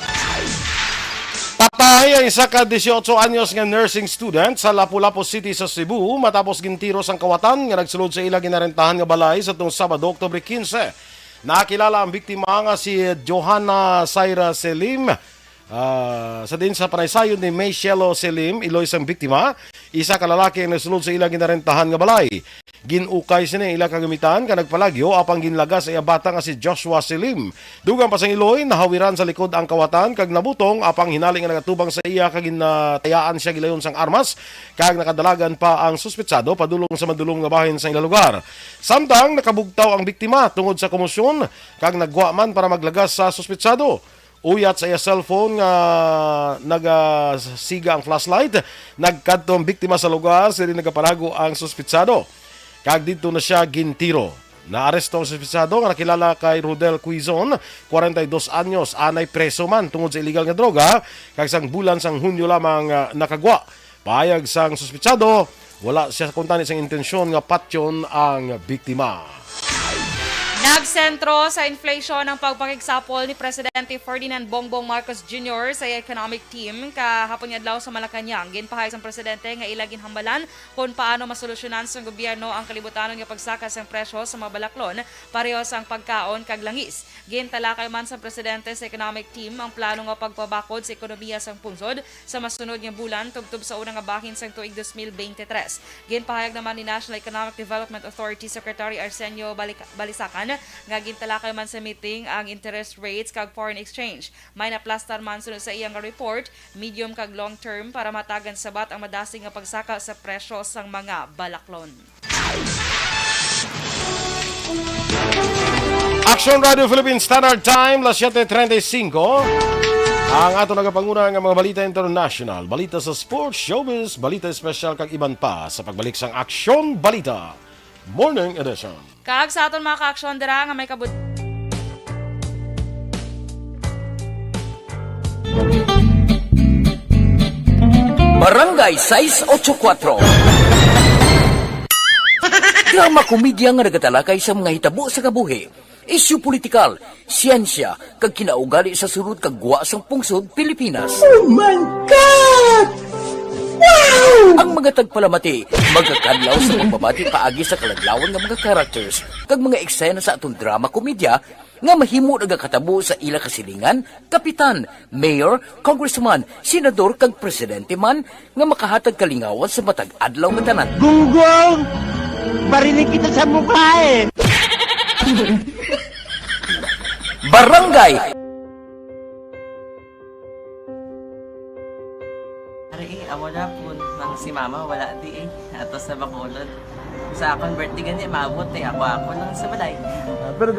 Patay ang isa ka 18 anyos nga nursing student sa Lapu-Lapu City sa Cebu matapos gintiros ang kawatan nga nagsulod sa ila ginarentahan nga balay sa tuong Sabado, Oktubre 15. Nakilala ang biktima nga si Johanna Saira Selim Sa din sa panaysayon ni Mayshelo Selim, iloy sang biktima, isa ka lalaki ang nasulod sa ilang ginarentahan nga balay. Ginukay sini ila kagamitan ka nagpalagyo apang ginlagas ay bata nga si Joshua Selim. Dugang pa sang iloy, nahawiran sa likod ang kawatan kag nabutong apang hinaling nga nagatubang sa iya kag ginatayaan siya gilayon sang armas kag nakadalagan pa ang suspetsado padulong sa madulong nga bahin sa ilang lugar. Samtang nakabugtaw ang biktima tungod sa komosyon kag nagwa man para maglagas sa suspetsado. Uyat sa iya cellphone nga nagasiga ang flashlight, nagkadto ang biktima sa lugar, sila nagaparago ang suspitsado. Kag dito na siya gintiro. Naaresto ang suspitsado nga nakilala kay Rodel Quizon, 42 anyos, anay preso man tungod sa illegal nga droga, kag sang bulan sang Hunyo lamang nakagwa. Payag sang suspitsado, wala siya kuntani sang intensyon nga patyon ang biktima. Nagsentro sa inflation ang pagpakigsapol ni Presidente Ferdinand Bongbong Marcos Jr. sa economic team kahapon adlaw sa Malacañang. Ginpahay sa presidente nga ilagin hambalan kung paano masolusyonan sa gobyerno ang kalibutanon nga pagsakas ng presyo sa mga balaklon pareho sa pagkaon kag langis. Gintalakay man sa presidente sa economic team ang plano nga pagpabakod sa ekonomiya sa pungsod sa masunod nga bulan tubtob sa unang nga bahin sa tuig 2023. Ginpahayag naman ni National Economic Development Authority Secretary Arsenio Balisacan nga gintalakay man sa meeting ang interest rates kag foreign exchange. May naplastar man sunod sa iyang report, medium kag long term para matagan sabat ang madasig nga pagsaka sa presyo sang mga balaklon. Action Radio Philippines Standard Time, las 7:35. Ang ato nagapanguna nga mga balita international, balita sa sports, showbiz, balita special kag iban pa sa pagbalik sang Action Balita Morning Edition. Kag sa aton mga ka-aksyon dira nga may kabut Barangay 684. Drama komedya nga nagatalakay sa mga hitabo sa kabuhi. Isyu politikal, siyensya, kag kinaugali sa surut kag guwa sang pungsod Pilipinas. Oh my God! Wow! Ang mga tagpalamati, magkakadlaw sa pagbabati paagi sa kalaglawan ng mga characters kag mga eksena sa atong drama komedya nga mahimo nagakatabo sa ila kasilingan, kapitan, mayor, congressman, senador kag presidente man nga makahatag kalingawan sa matag adlaw nga tanan. Gunggong! Barinig kita sa mukha eh! Barangay amo na po nang si mama wala di ato sa Bacolod. Sa akong birthday gani maabot ako lang sa balay. Pero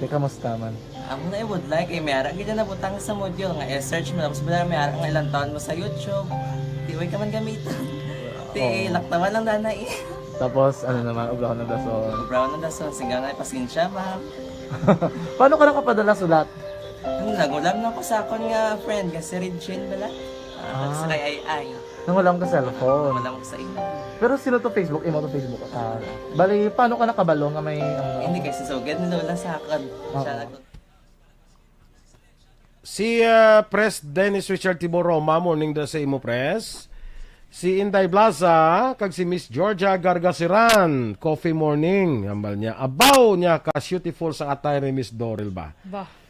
kamusta man? Amo na would like ay mayara gid na butang sa module nga i-search mo tapos bala mayara nga ilang taon mo sa YouTube. Di way ka man gamitan. Di laktawan lang danay. Tapos ano naman, ubraw ng dason. Brown na dason singaw na pasensya ma'am. Paano ka nakapadala sulat? Nagulam na ko sa akon nga friend nga si Regine bala. Sa kay ay. Nang wala ka cellphone. Wala mo sa imo. Pero sino to Facebook? Imo to Facebook. Bali, paano ka nakabalo nga may... Hindi kasi so good nila sa akin. Si Press Dennis Richard Tiboroma, morning da sa imo press. Si Inday Blaza, kag si Miss Georgia Gargasiran, coffee morning. Ambal niya, abaw niya ka beautiful sa attire ni Miss Doril ba?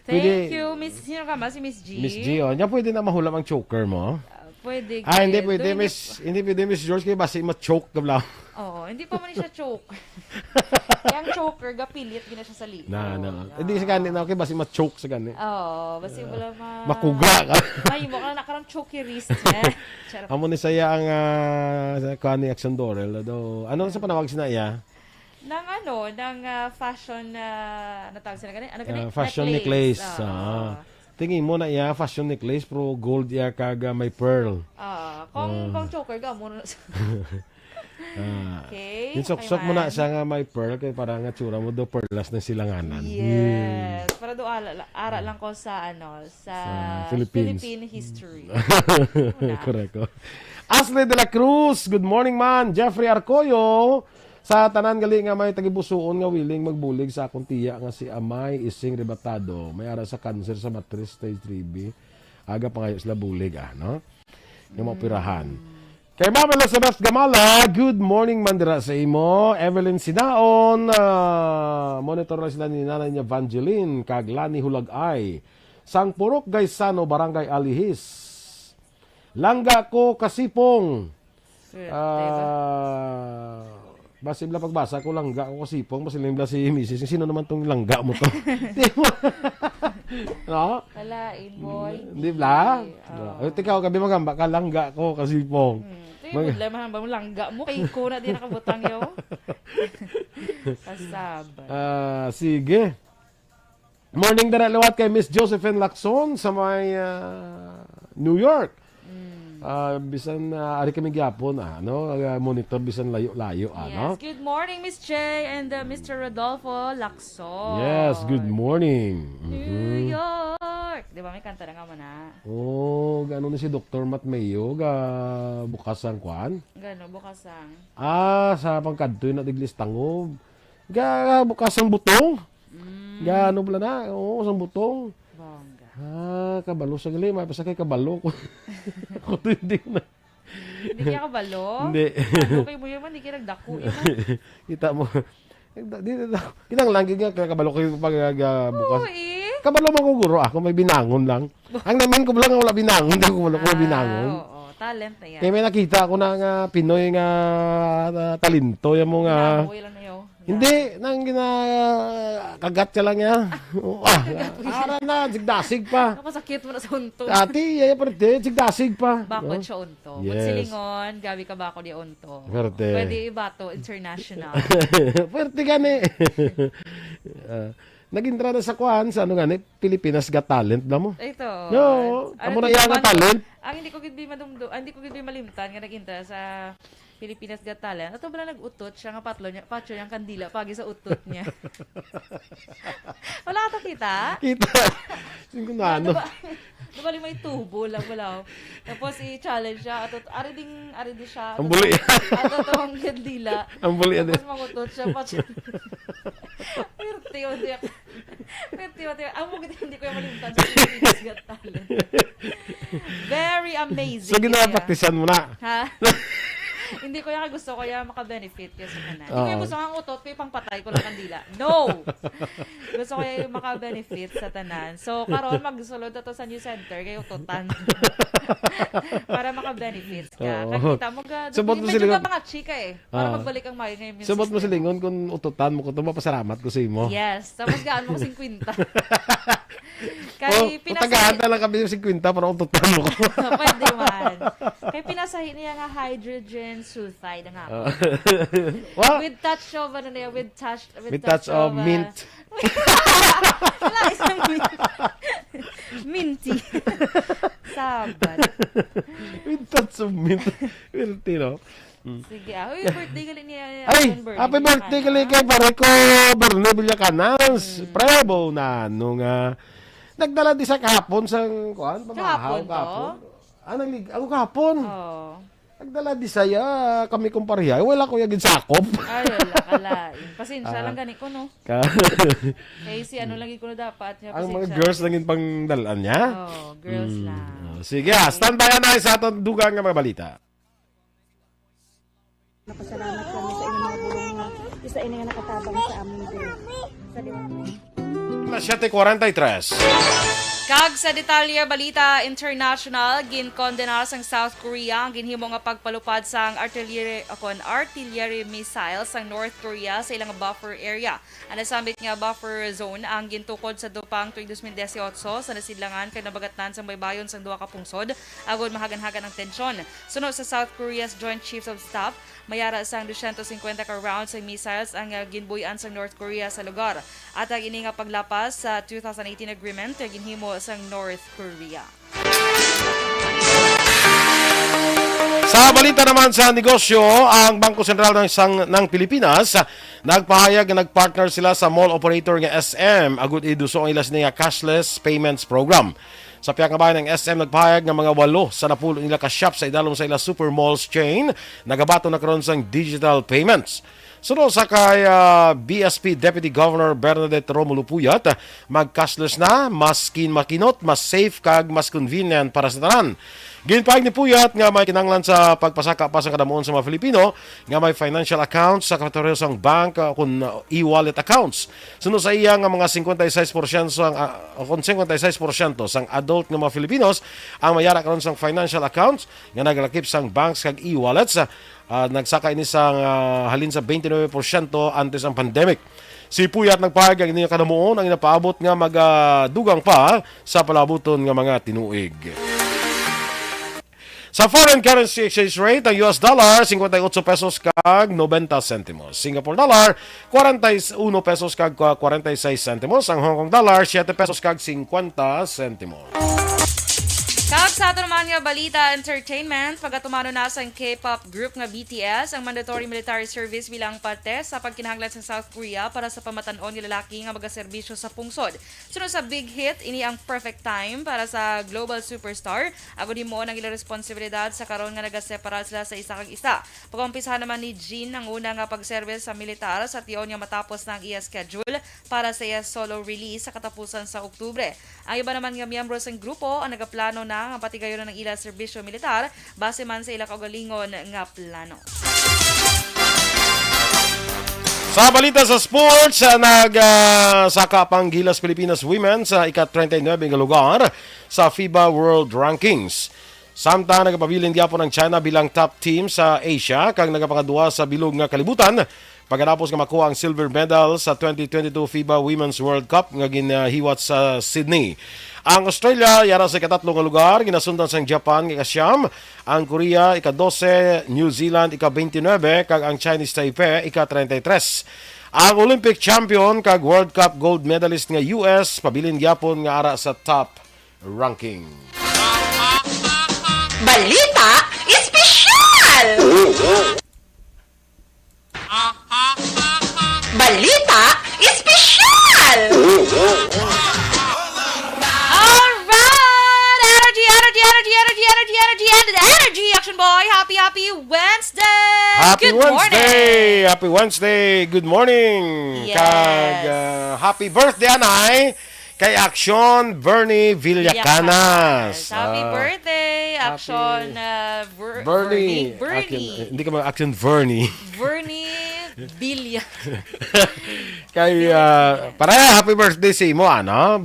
Thank you, Miss. Sino ka ba? Si Miss G? Miss G, niya pwede na mahulam ang choker mo. Pwede. Hindi pwede, hindi pwede, Miss George, kaya basta ma-choke ka lang. Oo, hindi pa man siya choke. Yung choker, gapilit, gina siya sa lipo. Hindi sa ganit na, okay, basta ma-choke sa ganit. Oo, basta wala makuga ka. Ay, mo ka na nakarang choke wrist. Amo ni saya ang kani Action Dorel. Ano sa panawag sinaya? Nang fashion, natawag sila ganit? Fashion necklace. Tingin mo na iya fashion necklace pro gold iya kaga may pearl. Kung choker ka mo Okay. Insoksok mo na siya nga may pearl kay para nga tsura mo do perlas na silanganan. Yes. Para do ara lang ko sa sa Philippines. Philippine history. Correct. Ashley de la Cruz, good morning man. Jeffrey Arcoyo, sa tanan gali nga may tagibusuon nga willing magbulig sa akong tiya nga si Amay Ising Rebatado. May ara sa cancer sa matris stage 3B. Aga pa ngayon sila bulig no? Nga maoperahan. Kay Mama Elizabeth Gamala, good morning mandira sa imo. Evelyn Sinaon, monitor na sila ni nanay niya Evangeline, Kaglani Hulagay. Sang Purok Gaisano, Barangay Alihis. Langga ko kasipong. Basim lang pagbasa ko, langga ko kasipong. Basim lang si Mrs. Sino naman tong langga mo to? No? Kalain, boy. Di ba? Ikaw, kabi magamba ka, langga ko kasipong. Budlay mahamba mo langga mo kay ko na din nakabutang yo. Kasaban. Sige. Morning dara lawat kay Miss Josephine Lacson sa may New York. Bisan ari kami gyapon monitor bisan layo-layo Yes, good morning Miss J and Mr. Rodolfo Lacson. Yes, good morning. New York. Di ba may kanta na nga mo na? Oh, gano'n na si Dr. Matt Mayo bukasang kwan? Gano'n, bukasang. Sa pangkadto na tiglis tangob. Bukasang butong. Gano pala na? Oo, sang butong. Bongga. Kabalo sa gali. May pasakay kabalo. Ako to hindi na. Hindi kaya kabalo? Hindi. Okay mo yun man, hindi kaya nagdaku. Kita mo. Kinang lang nga kabalo kayo pag bukas. Kabalo man ko guro ako, may binangon lang. Ang namin ko lang wala binangon, hindi ko wala binangon. Oo, talent na yan. Kaya may nakita ako na nga Pinoy nga talento yung mga hindi, nang kagat ka lang ya. Ara na, sigdasig pa. Nakasakit mo na sa unto. Ati, yaya pa rin, sigdasig pa. Bakod siya unto. Yes. Magsilingon, gabi ka bako di unto. Pwerte. Pwede ibato, international. Pwerte gani. Nag-intra na sa kuhan, sa ano gani, Pilipinas Got Talent na mo. Ito. No, amo na iya nga talent. Ang hindi ko gid malimtan nga nag-intra sa Pilipinas Got Talent. Ato bala nag-utot siya nga patlo yung kandila pagi sa utot niya. Wala ka kita? Kita. Singko na ano. Nabali may tubo lang wala. Tapos i-challenge siya. Ari din siya. Ang buli yan. Ato tong kandila. Ang buli yan. Tapos mangutot siya. Perti. Ang mugit hindi ko yung malimtan sa Pilipinas Got Talent. Very amazing. So ginapaktisan mo na. Ha? Hindi ko yung gusto ko yung maka-benefit kasi kanan. Hindi ko yung gusto kang utot ko yung pangpatay ko lang kandila. No! Gusto ko yung maka-benefit sa tanan. So, karon magsulod ito sa new center kayo utotan. Para maka-benefits ka. Kakita mo ka. Medyo ba mga chika para magbalik ang mayo ngayon. Subot mo silingon kung utotan mo ko ito, mapasalamat ko sa imo. Yes. Tapos gaan mo ko 50. Kay pinasahin na lang kami yung 50 para utotan mo ko. Pwede man. Kay pinasahin niya nga hydrogen sulfide nga ako. With touch of with touch of mint. Wala isang minty. Sabat. With touch of mint. Minty, no? Sige, Uy, birthday gali niya. Happy birthday gali kay Pareco Berne Villacanas. Prebo na nga nagdala di sa kahapon sa kuan pamahaw kahapon. Ako kahapon. Oo. Nagdala di saya kami kung pareha. Wala ko yung sakop. Ay, wala kalain. Pasensya lang gani ko, no? Kaya si ano lang ko na dapat niya. Ang mga girls lang yung pangdalaan niya? Oo, girls lang. Sige, stand by na sa atong dugang nga mga balita. Napasalamat kami sa inyong mga bulong nga isa ini nga nakatabang sa amin din. Sa Alas 7:43. Kag sa detalye balita international, ginkondena sang South Korea ang ginhimo nga pagpalupad sang artillery missiles sang North Korea sa ilang buffer area. Ang nasambit nga buffer zone ang gintukod sa dupang tuig 2018 sa nasidlangan kay nabagatnan sang baybayon sang duha ka pungsod agod mahagan-hagan ang tensyon. Sunod sa South Korea's Joint Chiefs of Staff, mayara sang 250 ka rounds sa missiles ang ginbuyan sa North Korea sa lugar. At ang ini nga paglapas sa 2018 agreement ginhimo sang North Korea. Sa balita naman sa negosyo, ang Bangko Sentral ng Pilipinas nagpahayag na nagpartner sila sa mall operator ng SM agud iduso ang ilas niya cashless payments program. Sa piyang bayan ng SM nagpahayag ng mga 8 sa napulo nila ka shop sa idalom sa ila super malls chain nagabato na karon sang digital payments. Sunod sa kay BSP Deputy Governor Bernadette Romulo Puyat, mag-cashless na, mas makinot, mas safe kag mas convenient para sa tanan. Ginpahayag ni Puyat nga may kinanglan sa pagpasaka pa sa kadamuon sa mga Filipino nga may financial accounts sa kategoryang bank kun e-wallet accounts. Sunod sa iya nga mga 56% sang 56% sang adult nga mga Filipinos ang mayara karon sang financial accounts nga naglakip sang banks kag e-wallets. Nagsaka ini sang halin sa 29% antes ang pandemic. Si Puyat nagpahayag ang inyong kadamuon ang inapaabot nga magadugang pa sa palabuton nga mga tinuig. Sa foreign currency exchange rate, ang US dollar 58 pesos kag 90 centimos. Singapore dollar 41 pesos kag 46 centimos. Ang Hong Kong dollar 7 pesos kag 50 centimos. Kag sa ato naman nga balita entertainment, pagatumano na sa K-pop group nga BTS ang mandatory military service bilang parte sa pagkinahanglan sa South Korea para sa pamatanon nga lalaki nga magaserbisyo sa pungsod. Sunod sa big hit, ini ang perfect time para sa global superstar. Agud himuon ang ilang responsibilidad sa karon nga nagaseparar sila sa isa kag isa. Pag-umpisa naman ni Jin ang una nga pagserbis sa militar sa tiyon nga matapos ng iya schedule para sa iya solo release sa katapusan sa Oktubre. Ang iba naman nga miyembro sa grupo ang nagaplano na ang patigayon ng ila serbisyo militar base man sa ila kaugalingon nga plano. Sa balita sa sports, nagsaka pang Gilas Pilipinas Women sa ika-39 nga lugar sa FIBA World Rankings. Samtang nagapabilin gyapon ng China bilang top team sa Asia kag nagapangaduwa sa bilog nga kalibutan pagkatapos nga makuha ang silver medal sa 2022 FIBA Women's World Cup nga ginahiwat sa Sydney. Ang Australia yara sa ika-3 nga lugar, ginasundan sa Japan nga ika-9, ang Korea ika-12, New Zealand ika-29 kag ang Chinese Taipei ika-33. Ang Olympic champion kag World Cup gold medalist nga US pabilin gyapon nga ara sa top ranking. Balita espesyal! Balita espesyal! Energy, Action Boy! Happy Wednesday! Happy Wednesday! Good morning! Yes. Kag happy birthday, Anay! Kay Action Bernie Villacanas. Happy birthday, Action Bernie. Hindi ka mag-Action Bernie. Bernie Villa. Kay para happy birthday sa imo, ano?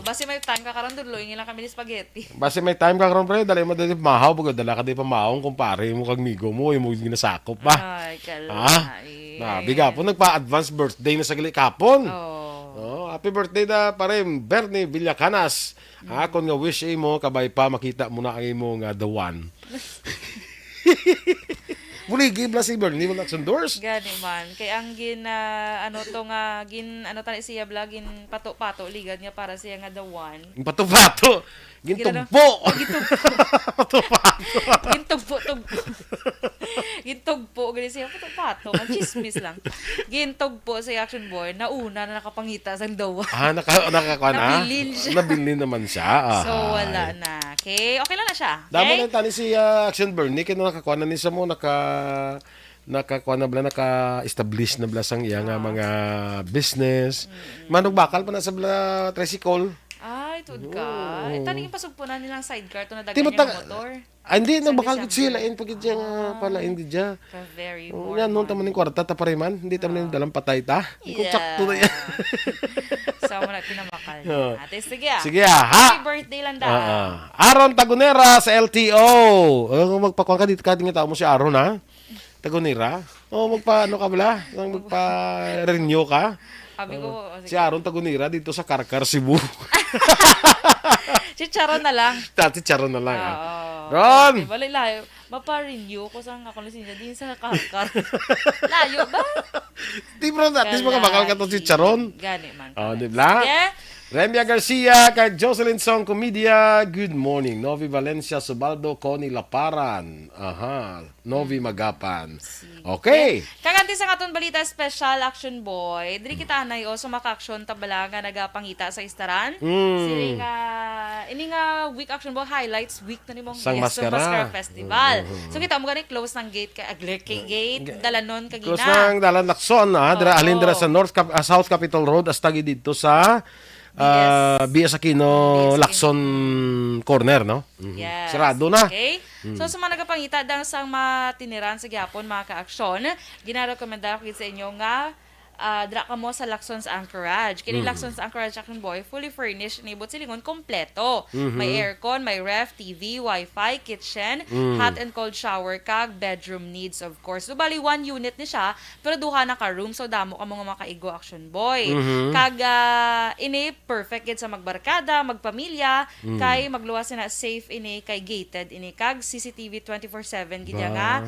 Basi may time ka karon duloy lang kami ni spaghetti. Basi may time ka karon pre, dali mo dali mahaw, bugod dala ka di pa maong kumpare mo kag migo mo, imo ginasakop ba? Ay, kala. Biga po nagpa-advance birthday na sa gali kapon. Happy birthday na pare Bernie Villacanas. Akon nga wish imo kabay pa makita mo na ang imo nga the one. Muli give na si Bernie mo Action Doors. Gani man kay ang tani siya vlog gin pato-pato ligad nga para siya nga the one. Pato-pato. Gintugpo. Gintugpo gani siya pato-pato, chismis lang. Gintugpo si Action Boy nauna na nakapangita sa dawa. Nakakuha na. Nabilin naman siya. So wala na. Okay lang na siya. Damo lang tani si Action Bernie kay nakakuha na ni sa mo nakakuha na bala, naka-establish na bala sang iya nga mga business. Manog bakal pa na sa bala tricycle. Ay, tud ka. Taning pasugpunan nilang sidecar to na dagan niya motor. Hindi na bakal gid sila in pagid nga pala hindi dia. Very yan non tamo ning kwarta ta pareman, hindi tamo ning dalang patay ta. Kung sakto na yan. So mo na pinamakal. Ate sige. Sige ha. Happy birthday lang da. Aaron Tagunera sa LTO. Kung magpakuan ka dito ka nga tao mo si Aaron ha. Tagunera. Magpa-ano ka bala? Magpa-renew ka? Sabi ko, si Aaron Tagunera dito sa Karkar, Cebu. Si Charon na lang. Si Charon na lang. Ron! Mapa-renew ko sa ako lisensa din sa Kakar. Layo ba? Di bro, at least makabakal ka to si Charon. Gani man. Oh, di ba? Sige. Remia Garcia, kay Jocelyn Song Comedia, good morning. Novi Valencia, Subaldo, Connie Laparan. Aha, Novi Magapan. Okay. Kaganti sa katon balita special action boy. Diri kita anay o sumaka-action tabala nga nagapangita sa istaran. Siri nga ini nga week action boy highlights week na nimong Sang Maskara. Festival. So kita mo gani close ng gate kay gate dalanon kagina. Close ng Dalan Lacson, dira alin dira sa South Capitol Road hasta dito sa BS Aquino Lacson Corner, no? Yes. Sarado na. Okay? So, sa mga nagapangita dang sang matiniran sa gyapon, mga ka-aksyon, ginarekomenda ko sa inyo nga dra ka mo sa Lacson's Anchorage. Kini Lacson's Anchorage Action Boy, fully furnished, nibot silingon, kompleto. May aircon, may ref, TV, wifi, kitchen, hot and cold shower kag, bedroom needs, of course. So, bali, 1 unit ni siya, pero duha na ka room, so damo ka mga makaigo Action Boy. Kag, ini, perfect gid sa magbarkada, magpamilya, kay magluwas na safe ini, kay gated ini, kag CCTV 24/7, gid nga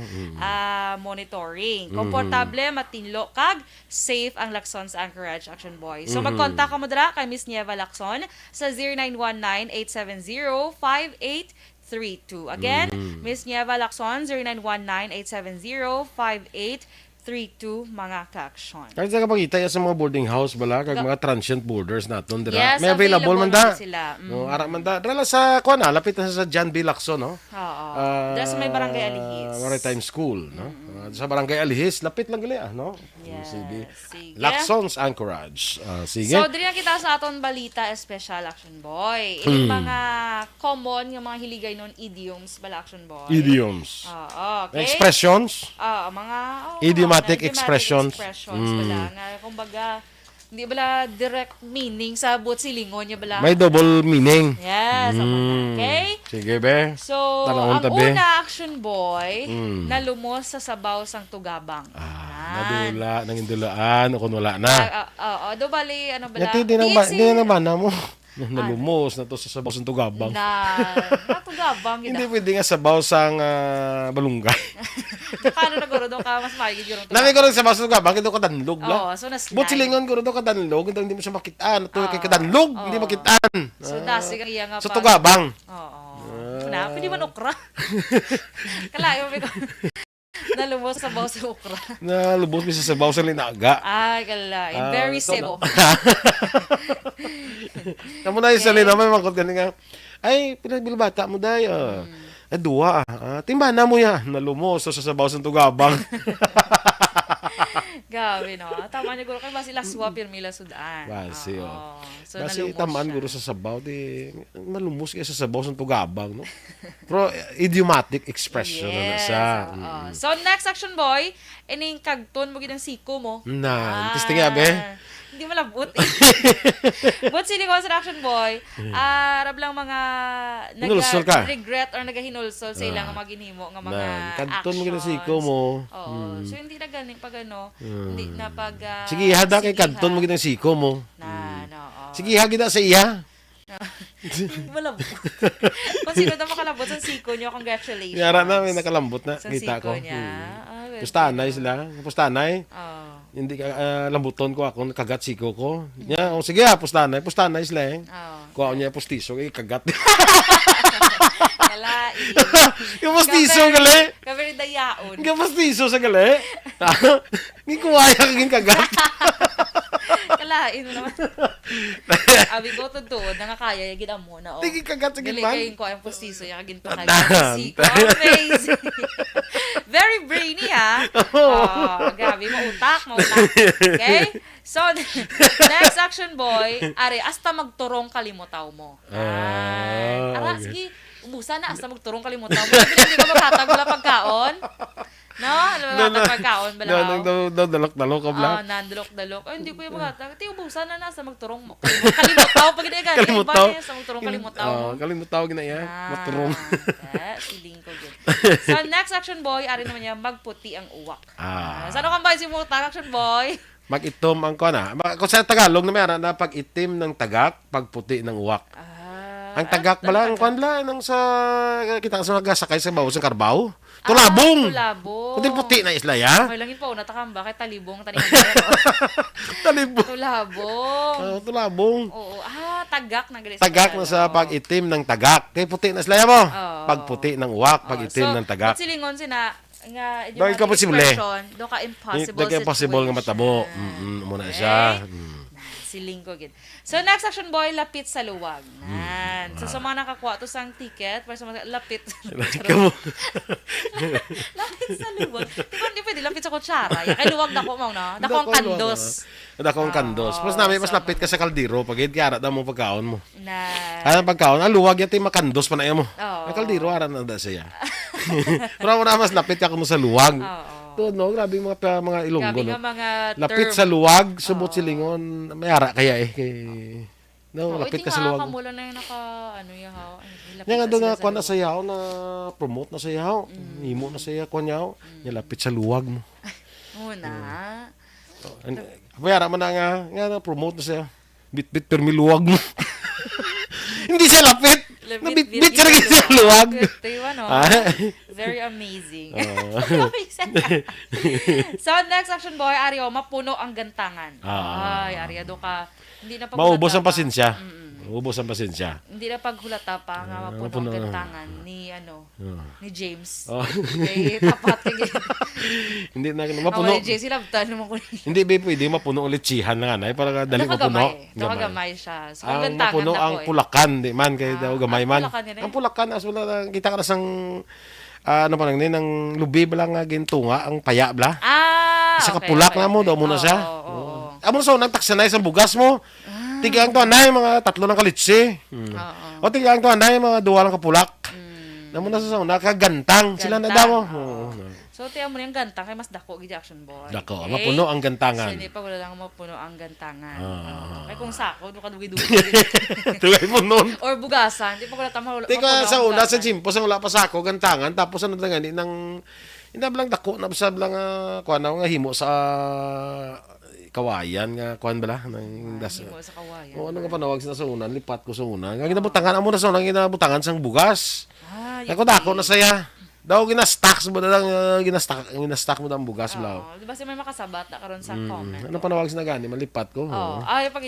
monitoring. Komportable, matinlo, kag, safe ang Lacson's Anchorage Action Boy. So, mag-contact ka mo dira kay Miss Nieva Lacson sa 0919-870-5832. Again, Miss Nieva Lacson, 0919-870-5832, mga ka-aksyon. Kahit sa kapagita sa mga boarding house bala, kag mga transient boarders naton dira. Yes, may available man da. Sila. No, ara man da. Dala sa kuan lapit na sa John B. Lacson, no? Oo. Dala sa may Barangay Alihis. Maritime School, no? Sa Barangay Alihis, lapit lang gali, no? Yes. Sige. Sige. Lacson's Anchorage. Sige. So, diri na kita sa aton balita special Action Boy. Yung mga common, yung mga hiligay nun, idioms bala Action Boy. Idioms. Okay. Expressions. Mga Idiomatic expressions. Bala nga, kumbaga, hindi bala direct meaning sa buot silingon niya bala. May double meaning. Yes. Okay? Sige, be. So, Tanawon ang tabi. una Action Boy, nalumos sa sabaw sang tugabang. Nadula, nangindulaan, o kung wala na. Do bali, ano bala? Hindi na bana mo. Nalumos na to sa sabaw sa tugabang. Natugabang. Hindi pwede nga sabaw sang balunggay. Kano na guro doon ka, mas maigid yung tugabang. Nami ko rin sabaw sa tugabang, ito kadanlog lang. Oo, so naslide. But silingon ko rin ito kadanlog, hindi mo siya makitaan. Ito kay kadanlog, hindi makitaan. So nasig ang iya nga sa tugabang. Oo. Na, pwede man okra. Kalayo mo ko. Nalubos sa baw sa okra. Nalubos mo sa sabaw sa linaga. Ay, kalain. Very sebo. Kamu na yung salina, may makot gani nga. Ay, pinagbilbata mo dahi. Dua. Timbana mo yan. Nalumos sa sabaw sa tugabang. Gabi, no? Tama niya guro kayo, basi laswa pirmila sudaan. Basi, So, basi nalumos tamaan siya. guro sa sabaw. Di, malumos kaya sa sabaw sa tugabang, no? Pero idiomatic expression na sa. So, next Action Boy, ining kagton mo ginang siko mo. Testing nga, be. Hindi malabot eh. But sini ko sa Action Boy, arab lang mga Hinulsol ka? regret or nagahinulsol sa ilang mga ginhimo nga mga Kanton mo actions. ginasiko mo. Oo. So, hindi na galing pag ano, hindi na pag... Sige, hada kay kanton mo ginasiko mo. Sige, hagida sa iya. Malabot. Kung sino na makalabot sa siko nyo, congratulations. Yara na, may nakalambot na. Sa Kita siko ko. niya. Pustanay sila. Pustanay. Hindi ka lambuton ko ako, kagat siko ko. Sige pustanay. Pustanay sila eh. Kuha ko niya pustiso, kagat. Kalai. Yung pustiso gali. Kaveri dayaon. Yung pustiso sa gali. Hindi kuha kaging kagat. Kalain mo naman. Abi ko tutuod, nangakaya yung ginamo na. Hindi kagat sa Gali gitman. kayong ko ang pustiso, yung kagin pa kagin. Amazing. Very brainy, ha? Grabe, mautak. Okay? So, next Action Boy, are, hasta magturong kalimutaw mo. Ara, sige, ubusan na, hasta magturong kalimutaw mo. Hindi ka maghatag wala pagkaon? No? Lumatag pagkaon ba lang? Dalok-dalok ka bla. Nandalok-dalok. Ay, hindi ko yung maghatag. Iti, ubusan na sa magturong mo. Kalimutaw, pag hindi ka. Kalimutaw. Sa magturong kalimutaw mo. Kalimutaw ginaya. Maturong. Feeling ko yun. So, next Action Boy, ari naman niya, magputi ang uwak. Saan kang ba si Mutang Action Boy? Mag-itom ang ko na. Kung sa Tagalog na mayroon na pag-itim ng tagak, pagputi ng uwak. Ang tagak bala, ang kwan bala, nang sa, kita sa nagasakay sa bawo sa Carabao. Tulabong! Tulabong. Kundi puti na isla, ya? May langin pa, natakam ba? Kay talibong, taningan Talibong. Tulabong. Tulabong. Oo. Tagak na gali. Tagak na sa pag-itim ng tagak. Kaya puti na isla mo. Oo. Pagputi ng uwak, pag-itim ng tagak. So, silingon sina, nga, Doon ka posible. Doon ka impossible Doon ka impossible nga matabo. Muna siya. Siling ko gid. So next action boy, lapit sa luwag. Nan. So sa mga nakakuha to sang ticket para sa mga lapit. Lapit sa luwag. Di pwede lapit sa kutsara. Kay luwag dako mo no. Dako ang kandos. Dako ang kandos. Mas namin mas lapit ka sa kaldero pag kaya da mo pagkaon mo. Na. Ano pagkaon, ang luwag yati makandos pa na mo. Oo. Ang kaldero aran na da siya. Pero na mas lapit ka kuno sa luwag. Oo. To no, grabe mga Ilonggo no. Mga lapit sa luwag, subot silingon, mayara kaya kay no, lapit ka sa luwag. Kamulo na yung yahaw. Nya nga do nga kuan na sa yaw na promote na sa yaw. Himo na sa yaw kuan yaw. Nya lapit sa luwag mo. Muna. Mayara man nga na promote na sa bit permi luwag mo. Hindi siya lapit. Bit sa luwag. Very amazing. So, next action boy, Ario, mapuno ang gantangan. Ay, Ario, do ka, hindi na maubos ang pasensya. Maubos ang pasensya. Hindi na paghulata pa nga mapuno ang gantangan ni, ni James. Okay, tapat ka hindi na, mapuno. Ni James, silabtan naman ko. Hindi ba pwede mapuno ulit chihan na nga, para dali mapuno. Gamay siya. So, ang gantangan mapuno na ang po pulakan, di man, kaya daw gamay man. Ang pulakan, as wala, kita ka na sang ano pa nang ng lubi ba lang gintunga ang paya bla. Sa kapulak na mo daw muna siya. Amo so nagtaksanay sa bugas mo. Tigang to anay mga 3 ng kalitsi. O tigang to anay mga 2 ng kapulak. Namo na sa nakagantang sila na daw. So tiyan mo yung gantang kay mas dako gid action boy. Dako, mapuno ang gantangan. So hindi pa wala lang mapuno ang gantangan. Kay kung sako do ka dugi-dugi. Tugay mo noon. Or bugasan, di pa wala tama. Tika sa una sa chimpo sa wala pa sako gantangan tapos ano na ngani nang hindi lang dako na sa lang kuan nga himo sa kawayan nga kuan bala nang das. Himo sa kawayan. O ano nga panawag sa unan lipat ko sa unan. Nga ginabutangan amo na sa unan ginabutangan sang bugas. Ako dako na saya. Daw gina-stack mo lang gina-stack mo ang bugas bla. Di ba si may makasabat na karon sa comment. Ano panawag sa gani malipat ko. Ay pag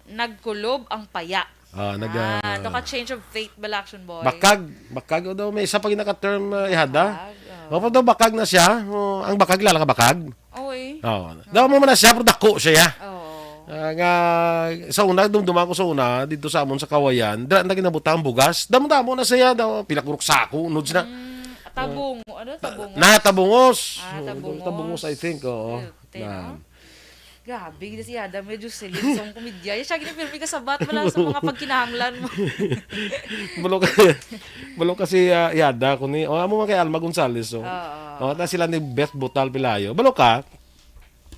nagkulob ang paya. To ka change of fate bala action boy. Bakag daw may isa pa ginaka-term ihada. O pa daw bakag na siya. Ang bakag lala ka bakag. Oy. Daw mo man na siya pero dako siya. Nga sa una dumduma ko sa una dito sa amon sa kawayan. Dra na ginabuta ang bugas. Damo na siya daw pinakurok sako unods na. Tabong, tabungos? Tabungos. Tabungos. Tabungos, I think, oo. Grabe, gina si Adam, medyo silid sa komedya. Siya ginipirmi ka sa bat, wala sa mga pagkinahanglan mo. Bulong kasi Yada, kung ni, amo man kay Alma Gonzales, so. Ta sila ni Beth Butal Pilayo. Bulong ka,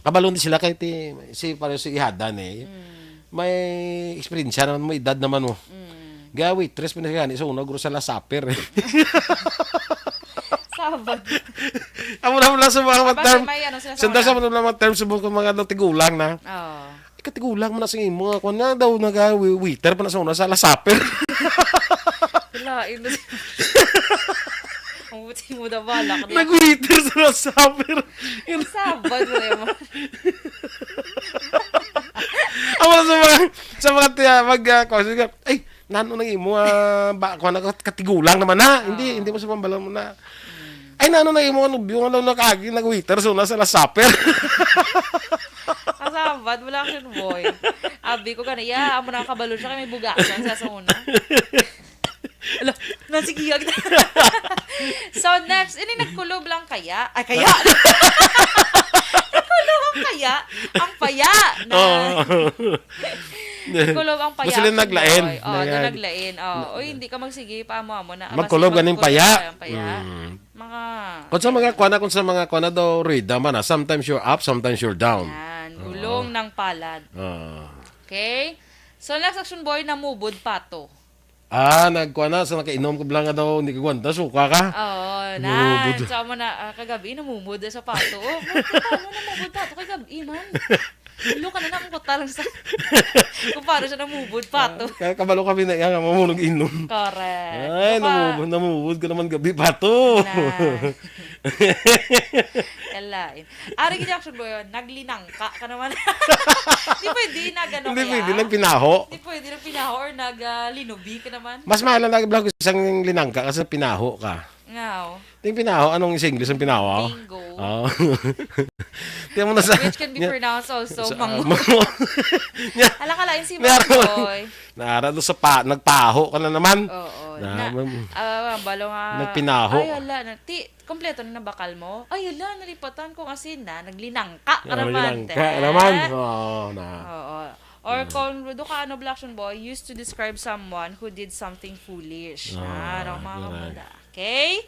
kabalon din sila kay si pareho si Yada, may experience naman mo, edad naman mo. Gaya waitress, pinagani, so una, guro sa lasaper. Sabad. Amo na sa mga term. Sanda sa mga term sa mga tigulang na. Katigulang mo na sa imo. Kung na daw nag-waiter pa na sa una sa lasaper. Lain na. Ang buti mo na balak. Nag-waiter sa lasaper. Sabad mo na yun. Amo na sa mga ay, nano nang imo kung katigulang naman na. Hindi mo sa pambalan mo na. Ay, nano na imo yung nakagi nag-waiter so nasa lasaper. Kasabad, wala action boy. Abi ko kanaya, amo na kabalo siya kay may bugasan sa una. Ala, nasigiyag na. So next, ini nagkulob lang kaya. Ay, kaya. Nagkulob ang kaya. Ang paya na. Kulob ang paya. Gusto nila naglain. Naglain. Oy, hindi ka magsige pa mo na. Magkulob ganing paya. Mga kung sa mga kuana daw read naman sometimes you're up, sometimes you're down. Yan, gulong ng palad. Okay? So next action boy, namubod pato. Nagkuana sa nakainom ko lang daw hindi ka gwanta suka ka. Sa mo na kagabi namumud sa pato. Paano namubod pato kagabi man? Lulo ka na nakukuta lang sa... Kung paano siya namubod, pato. Kaya kabalo kami na yan, mamulog inom. Correct. Ay, namubod ka naman gabi, pato. Kalain. Ari gini action boy, naglinangka ka naman. Di pwede na gano'n Hindi kaya. pwede, nagpinaho. Di pwede na pinaho or naglinubi ka naman. Mas mahal na nag-vlog isang linangka kasi pinaho ka. Ngaw. Yung pinaho, anong sa English ang pinaho? Bingo. Oh. Tingnan mo na sa... Which can be pronounced also, mango. mango. Alakalain si Mangoy. Naara doon sa nagpaho ka na naman. Oo. Balo nga. Nagpinaho. Ay, hala. Kompleto na bakal mo. Ay, hala. Nalipatan ko kasi naglinangka ka naman. Naglinangka naman. Oo. Or kung do ka Blaction Boy, used to describe someone who did something foolish. Okay?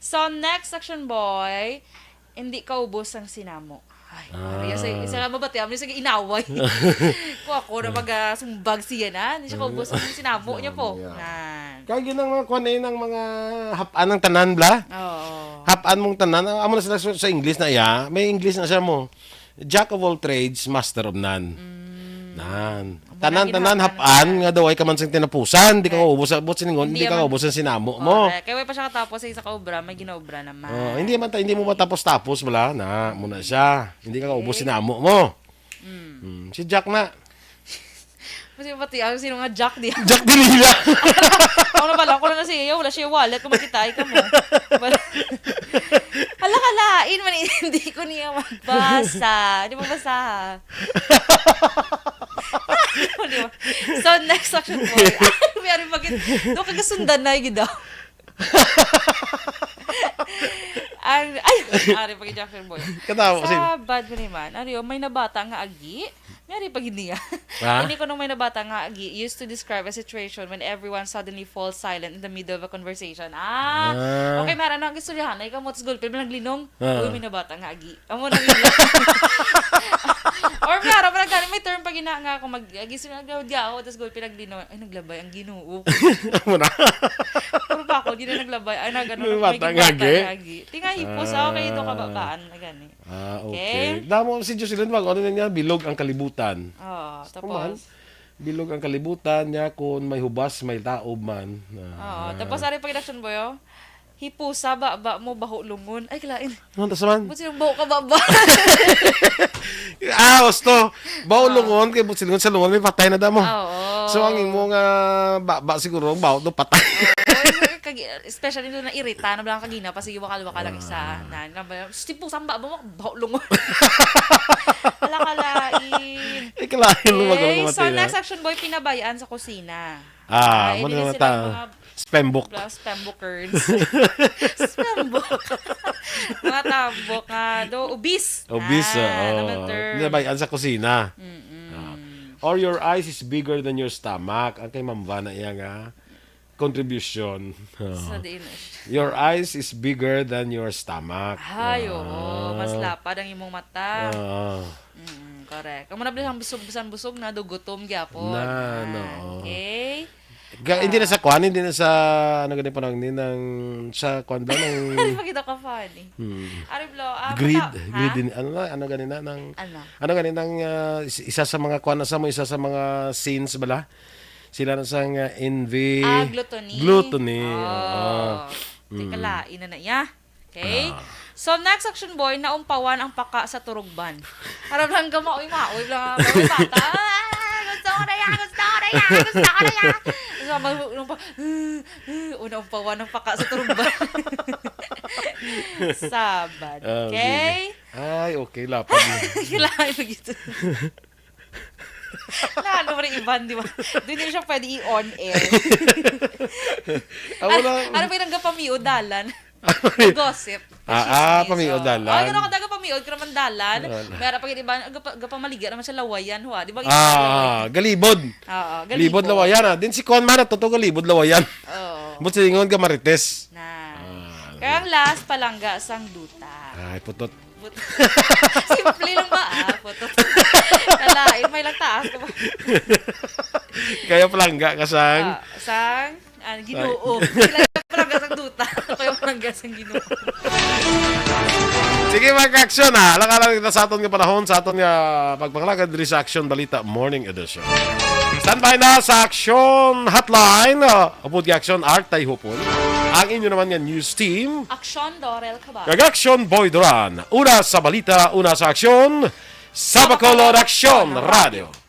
So, next section boy, hindi ka ubos ang sinamo. Ay, isa nga mabati, amin sa inaway. Kung ako na mag-sumbag siya na, hindi siya kaubos ang sinamo niya po. Kaya yun ang mga ng mga hapan ng tanan, bla? Oo. Hapan mong tanan. Amo na sila sa English na iya. May English na siya mo. Jack of all trades, master of none. Tanan hapan nga daw ay kaman sang tinapusan, di ka ubos sa siningon, hindi ka ubos ang sinamo mo. Kaya may pa siya katapos sa isa kaobra, may ginaobra naman. Hindi mo matapos wala na muna siya. Hindi ka ubos sinamo mo. Si Jack na. Kasi pati sino nga Jack di. Jack Dinila. Ako na pala, ako na siya, wala siya wallet, kung makitay ka mo. Kalain man, hindi ko niya magbasa. Di ba basa? So, next section po. Mayroon bakit, doon kagasundan na yung daw. Ari pag Jackson Boy. Sa bad mo naman, may nabata nga agi. Mayroon pag hindi nga. Hindi ko nung may nabata nga agi, used to describe a situation when everyone suddenly falls silent in the middle of a conversation. Okay, meron na ang istoryahan. Ay, kamotos gold, pero naglinong. Uy, may nabata nga agi. Amo na or klaro, parang gano'n, may term pag nga ako mag-agis na nagawad-gawad, tapos gold, pinaglino, ay, naglabay ang Ginoo. Amo na. Pero pa ako, di na naglabay, ay, nagano, may gibata-agi. Tingay, hipos ako kayo ito kababaan, na gani. Okay. Damo si Jocelyn, ano na niya, bilog ang kalibutan. Tapos? Bilog ang kalibutan niya, kung may hubas, may taob man. Tapos, ari pag-inaction boy, hipusa, ba mo, baho lungon. Ay, kilain. Ano, tas man? Buti yung baho ka ba? Osto. Baho lungon, kaya buti lungon sa lungon, may patay na damo. So, ang imong ba siguro, baho do patay. Especially doon na irita, na bilang kagina, kasi wakal-wakal lang isa. Hipusa, ba mo, baho lungon. Kalain. Okay, so next section boy, pinabayaan sa kusina. Muna naman ta. Spambook. Spambookers. Spambook. Mga tambok nga do. Ubis. Pinabayaan sa kusina. Or your eyes is bigger than your stomach. Ang kay Mamba na iya nga contribution. Your eyes is bigger than your stomach. Mas lapad ang imong mata. Correct. Kung manabli ang busog-busog na do gutom gyapon. Okay. Hindi na sa kwan, hindi na sa ano ganito pa nang sa kwan ba nang Ari pakita ka funny. Ari blo, greed ano ganina nang ano ganina nang isa sa mga kwan sa mo isa sa mga scenes bala. Sila na sang envy. Gluttony. Tikalain na ya. Okay? So, next section boy, naumpawan ang paka sa turugban. Harap lang maoy lang bata. Gusto ko na yan. Unaumpawan ang paka sa turugban. Sabad. Okay? Ay, okay. Lapad. Kailangan begitu. Ano rin iban, di ba? Doon din siya pwede i-on air. Ano ba yung nagpamiod dalan? Gossip. Pamiod dalan. Gano'n ka daga pamiod, ka naman dalan. Meron pag iba, gapamaligya naman siya lawayan, huwa. Di ba? Galibod. Galibod lawayan. Din si Kwan man, totoo galibod lawayan. But singon ka marites. Kaya ang last, palangga sang duta. Ay, putot. Simple lang ba? Putot. Kalain, may lang taas. Kaya palangga ka sang? Ginoo. Palangga sang duta. Kaya palangga sang Ginoo. Sige, mag-action ha. Alang-alang kita sa aton nga panahon, sa aton nga pagpakalagad diri sa Action Balita Morning Edition. Standby na sa Action Hotline. Upod nga Action Art tay hupon. Ang inyo naman nga news team. Aksyon Dorel Cabal. Kag-Action Boy Duran. Una sa balita, una sa aksyon. Sa Bacolod Action Radio.